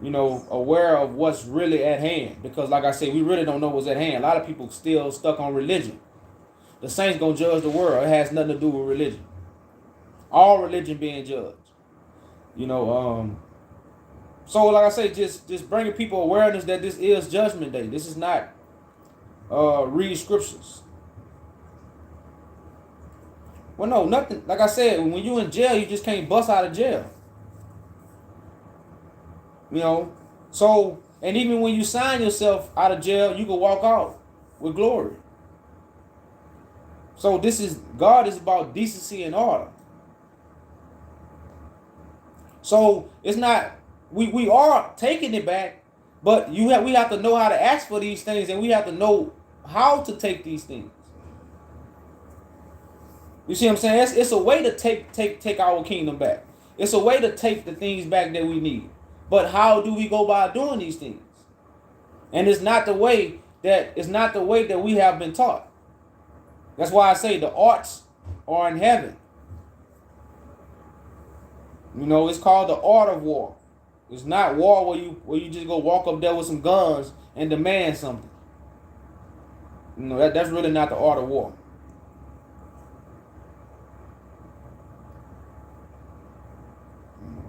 aware of what's really at hand. Because like I said, we really don't know what's at hand. A lot of people still stuck on religion. The saints gonna judge the world. It has nothing to do with religion. All religion being judged. You know, so like I say, just bringing people awareness that this is Judgment Day. This is not read scriptures. Well, no, nothing. Like I said, when you in jail, you just can't bust out of jail. You know, so, and even when you sign yourself out of jail, you can walk out with glory. So God is about decency and order. So it's not, we are taking it back, but we have to know how to ask for these things, and we have to know how to take these things. You see what I'm saying? It's a way to take our kingdom back. It's a way to take the things back that we need. But how do we go by doing these things? And it's not the way that we have been taught. That's why I say the arts are in heaven. You know, it's called the art of war. It's not war where you just go walk up there with some guns and demand something. You know, that's really not the art of war.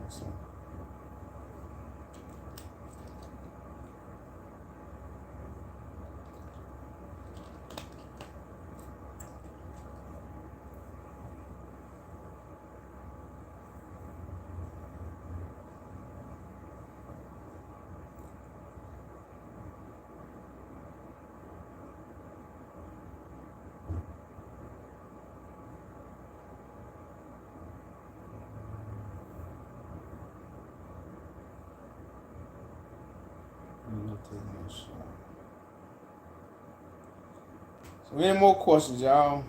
So. So any more questions, y'all?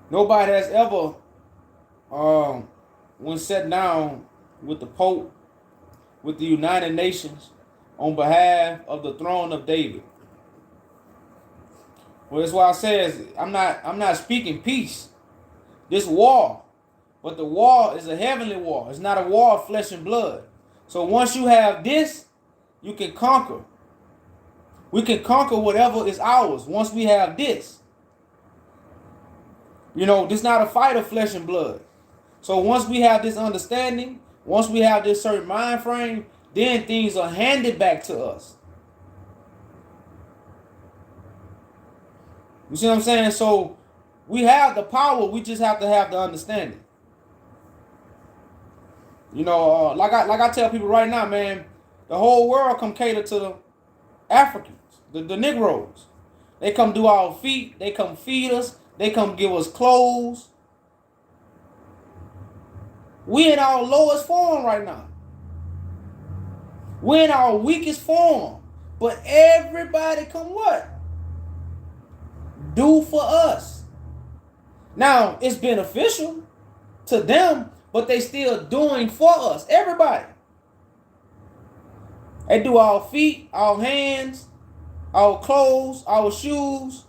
Nobody has ever when sat down with the Pope, with the United Nations, on behalf of the throne of David. Well, that's why I says I'm not speaking peace. This war, but the war is a heavenly war. It's not a war of flesh and blood. So once you have this, you can conquer. We can conquer whatever is ours once we have this. You know, this is not a fight of flesh and blood. So once we have this understanding, once we have this certain mind frame, then things are handed back to us. You see what I'm saying? So we have the power, we just have to have the understanding. You know, like I tell people right now, man, the whole world come cater to the Africans, the Negroes. They come do our feet, they come feed us, they come give us clothes. We in our lowest form right now. We're in our weakest form. But everybody come what? Do for us. Now, it's beneficial to them, but they still doing for us. Everybody. They do our feet, our hands, our clothes, our shoes,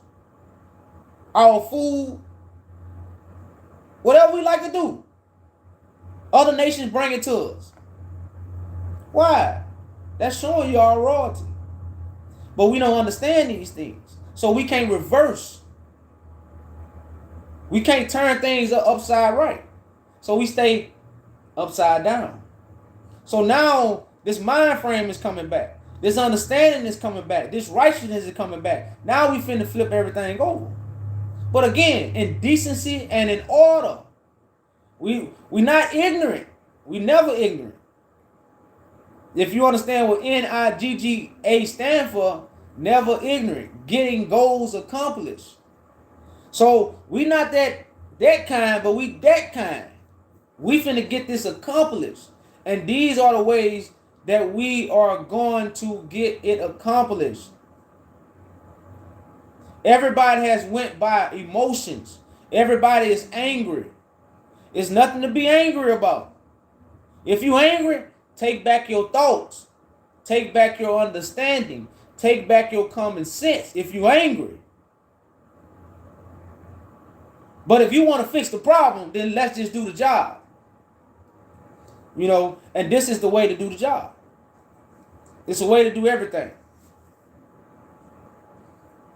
our food. Whatever we like to do. Other nations bring it to us. Why? That's showing you our royalty. But we don't understand these things. So we can't reverse. We can't turn things upside right. So we stay upside down. So now this mind frame is coming back. This understanding is coming back. This righteousness is coming back. Now we finna flip everything over. But again, in decency and in order. We not ignorant. We never ignorant. If you understand what NIGGA stand for, never ignorant. Getting goals accomplished. So we not that kind, but we that kind. We finna get this accomplished. And these are the ways that we are going to get it accomplished. Everybody has went by emotions. Everybody is angry. It's nothing to be angry about. If you're angry, take back your thoughts. Take back your understanding. Take back your common sense if you're angry. But if you want to fix the problem, then let's just do the job. You know, and this is the way to do the job. It's a way to do everything.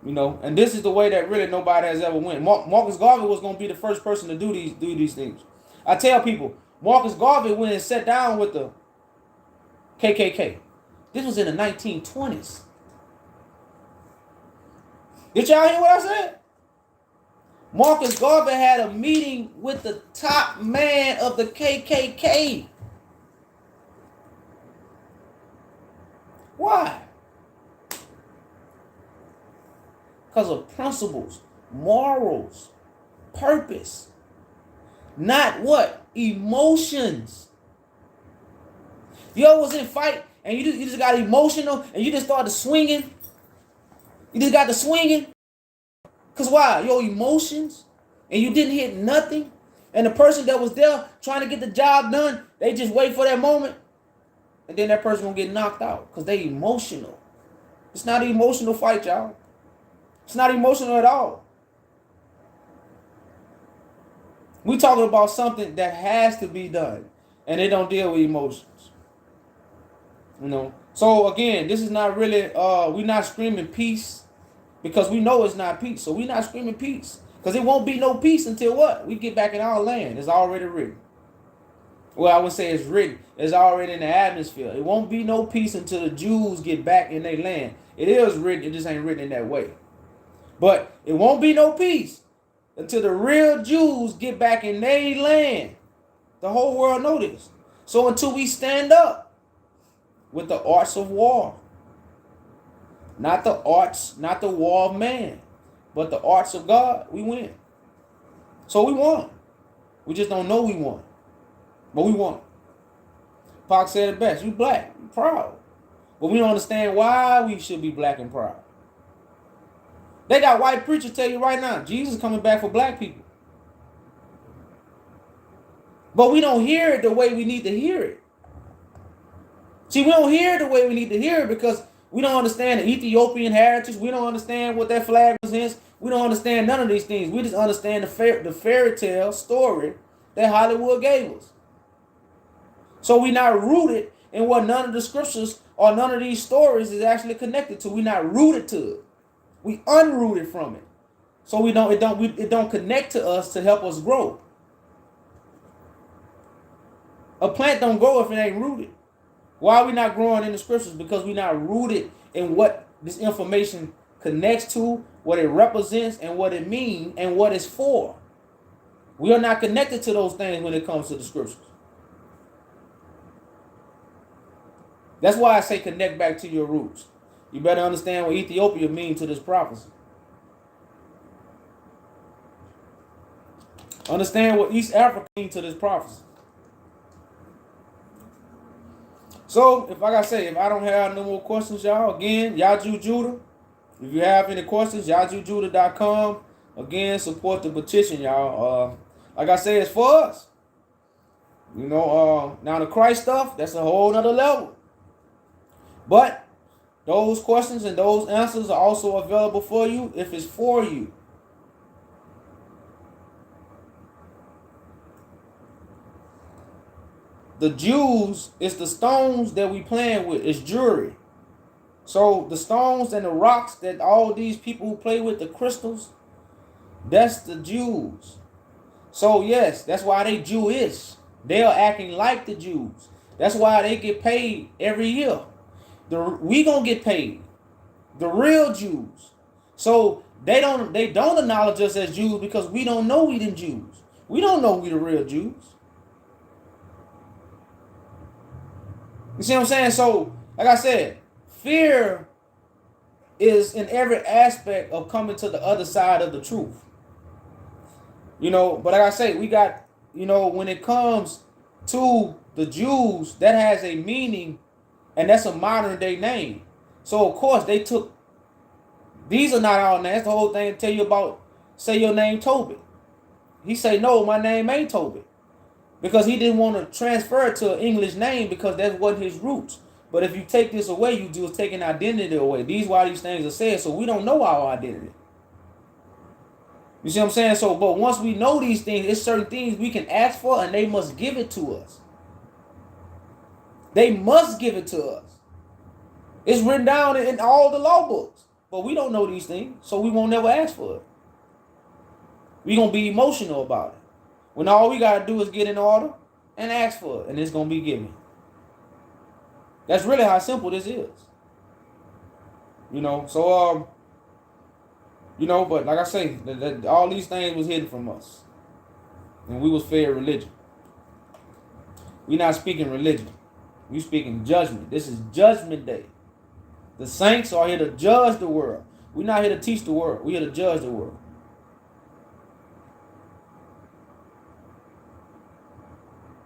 You know, and this is the way that really nobody has ever went. Marcus Garvey was going to be the first person to do these things. I tell people, Marcus Garvey went and sat down with the KKK. This was in the 1920s. Did y'all hear what I said? Marcus Garvey had a meeting with the top man of the KKK. Why? Because of principles, morals, purpose. Not what? Emotions. You ever was in fight and you just got emotional and you just started swinging? You just got to swinging? Because why? Your emotions? And you didn't hit nothing? And the person that was there trying to get the job done, they just wait for that moment. And then that person gonna get knocked out because they emotional. It's not an emotional fight, y'all. It's not emotional at all. We talking about something that has to be done, and they don't deal with emotions. You know. So again, this is not really. We're not screaming peace because we know it's not peace. So we're not screaming peace because it won't be no peace until what? We get back in our land. It's already written. Well, I would say it's written. It's already in the atmosphere. It won't be no peace until the Jews get back in their land. It is written. It just ain't written in that way. But it won't be no peace until the real Jews get back in their land. The whole world know this. So until we stand up with the arts of war, not the arts, not the war of man, but the arts of God, we win. So we won. We just don't know we won. But we won. Pac said it best. You black. You proud. But we don't understand why we should be black and proud. They got white preachers tell you right now, Jesus is coming back for black people. But we don't hear it the way we need to hear it. See, we don't hear it the way we need to hear it because we don't understand the Ethiopian heritage. We don't understand what that flag represents. We don't understand none of these things. We just understand the fairy tale story that Hollywood gave us. So we're not rooted in what none of the scriptures or none of these stories is actually connected to. We're not rooted to it. We unrooted from it. So it don't connect to us to help us grow. A plant don't grow if it ain't rooted. Why are we not growing in the scriptures? Because we're not rooted in what this information connects to, what it represents, and what it means, and what it's for. We are not connected to those things when it comes to the scriptures. That's why I say connect back to your roots. You better understand what Ethiopia means to this prophecy. Understand what East Africa means to this prophecy. So, like I say, if I don't have no more questions, y'all, again, Yaju Judah. If you have any questions, yajujudah.com. Again, support the petition, y'all. Like I say, it's for us. You know, now the Christ stuff, that's a whole nother level. But those questions and those answers are also available for you if it's for you. The Jews is the stones that we playing with. It's jewelry. So the stones and the rocks that all these people who play with, the crystals, that's the Jews. So yes, that's why they Jewish. They are acting like the Jews. That's why they get paid every year. We gonna get paid. The real Jews. So they don't acknowledge us as Jews because we don't know we the Jews. We don't know we the real Jews. You see what I'm saying? So, like I said, fear is in every aspect of coming to the other side of the truth. You know, but like I say, we got, you know, when it comes to the Jews, that has a meaning, and that's a modern day name. So, of course, they took, these are not our names. That's the whole thing to tell you about, say your name Tobit. He say, no, my name ain't Tobit. Because he didn't want to transfer it to an English name because that wasn't his roots. But if you take this away, you just taking identity away. These why these things are said, so we don't know our identity. You see what I'm saying? So, but once we know these things, it's certain things we can ask for, and they must give it to us. They must give it to us. It's written down in all the law books, but we don't know these things, so we won't never ask for it. We're gonna be emotional about it. When all we gotta do is get in order and ask for it, and it's gonna be given. That's really how simple this is. You know, so you know, but like I say, all these things was hidden from us, and we was fed religion. We not speaking religion. We speaking judgment. This is judgment day. The saints are here to judge the world. We're not here to teach the world. We're here to judge the world.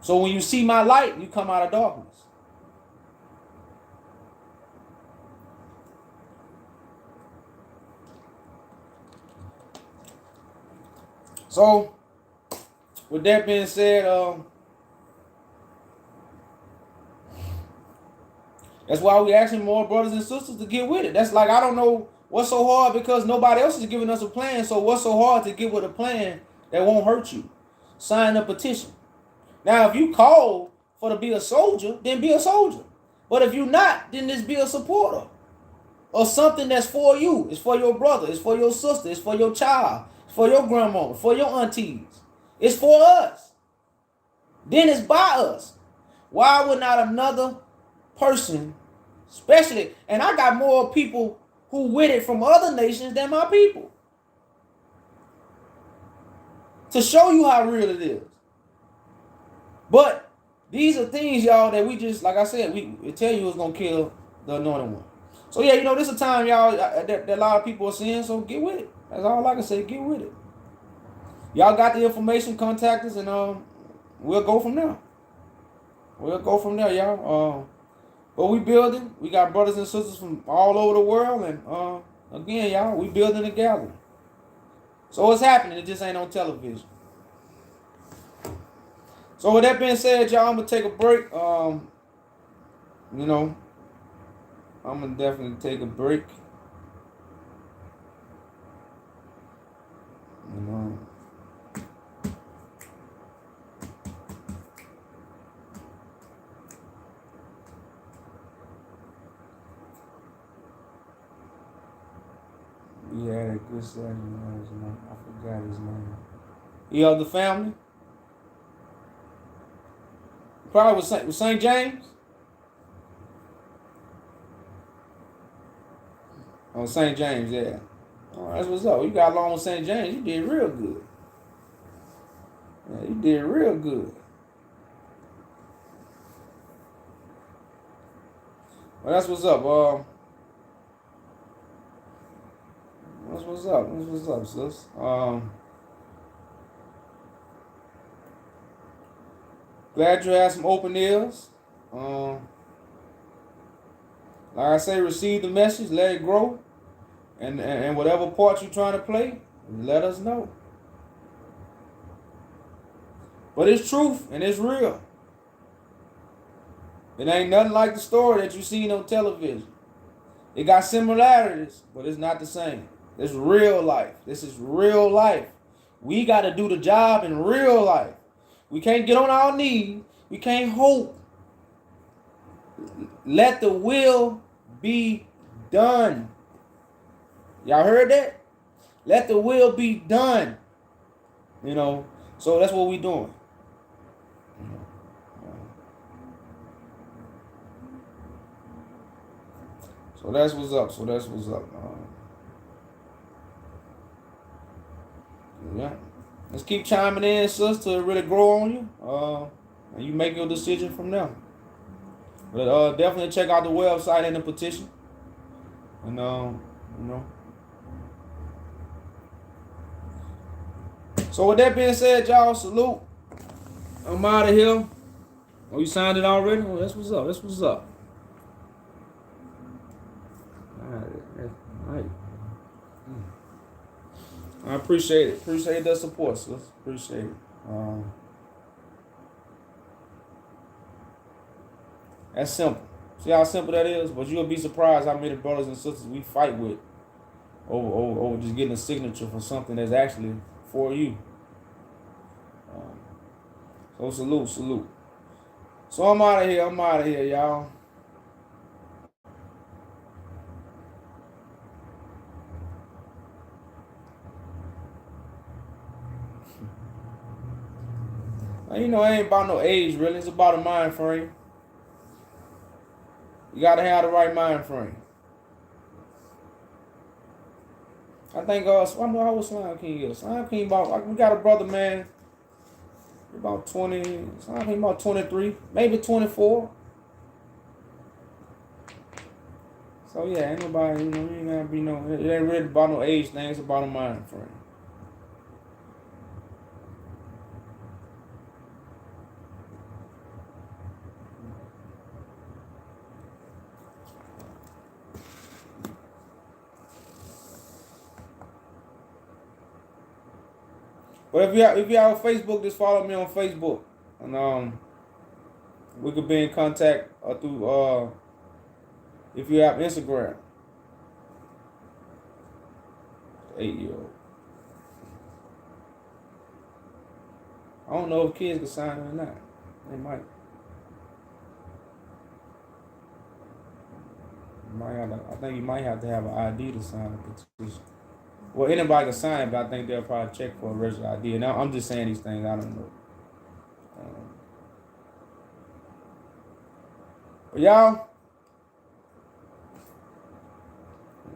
So when you see my light, you come out of darkness. So, with that being said, that's why we asking more brothers and sisters to get with it. That's like, I don't know what's so hard because nobody else is giving us a plan. So what's so hard to get with a plan that won't hurt you? sign a petition. Now, if you call for to be a soldier, then be a soldier. But if you're not, then just be a supporter. Or something that's for you. It's for your brother. It's for your sister. It's for your child. It's for your grandma. For your aunties. It's for us. Then it's by us. Why would not another person, especially, and I got more people who with it from other nations than my people. To show you how real it is. But these are things, y'all, that we just, like I said, we tell you it's going to kill the anointed one. So, yeah, this is a time, y'all, that a lot of people are seeing, so get with it. That's all I can say, get with it. Y'all got the information, contact us, and we'll go from there. We'll go from there, y'all. But we building. We got brothers and sisters from all over the world, and again, y'all, we building together. So it's happening. It just ain't on television. So with that being said, y'all, I'm gonna take a break. I'm gonna definitely take a break. We had a good session. I forgot his name. He of the family. Probably was St. James. Oh, St. James, yeah. Oh, that's what's up. You got along with St. James. You did real good. Yeah, you did real good. Well, that's what's up. That's what's up. That's what's up, sis. Glad you had some open ears. Like I say, receive the message, let it grow, and whatever part you're trying to play, let us know. But it's truth and it's real. It ain't nothing like the story that you seen on television. It got similarities, but it's not the same. It's real life. This is real life. We got to do the job in real life. We can't get on our knees. We can't hope. Let the will be done. Y'all heard that? Let the will be done. So that's what we doing. So that's what's up. Yeah. Let's keep chiming in, sis, to really grow on you. And you make your decision from there. But definitely check out the website and the petition. And So with that being said, y'all, salute. I'm out of here. Oh, you signed it already? Oh, that's what's up. That's what's up. All right. I appreciate it. Appreciate the support, sis. Appreciate it. That's simple. See how simple that is? But you'll be surprised how many brothers and sisters we fight with over just getting a signature for something that's actually for you. So salute. So I'm out of here, y'all. Now, it ain't about no age, really. It's about a mind frame. You got to have the right mind frame. I think, I don't know how old Slime King is. Slime King we got a brother, man, about 20, Slime King about 23, maybe 24. So, yeah, ain't nobody, you ain't got to be it ain't really about no age thing. It's about a mind frame. But if you have Facebook, just follow me on Facebook, and we could be in contact through if you have Instagram. 8-year-old. I don't know if kids can sign it or not. They might. I think you might have to have an ID to sign a petition. Well, anybody can sign it, but I think they'll probably check for a registered ID. Now, I'm just saying these things. I don't know. But y'all,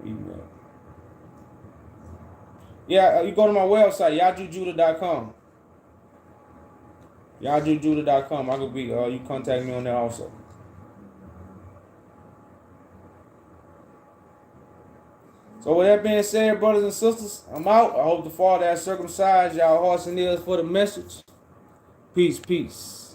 email. Yeah, you go to my website, yajujudah.com. yajujudah.com. I could be. You contact me on there also. So with that being said, brothers and sisters, I'm out. I hope the Father has circumcised y'all hearts and ears for the message. Peace, peace.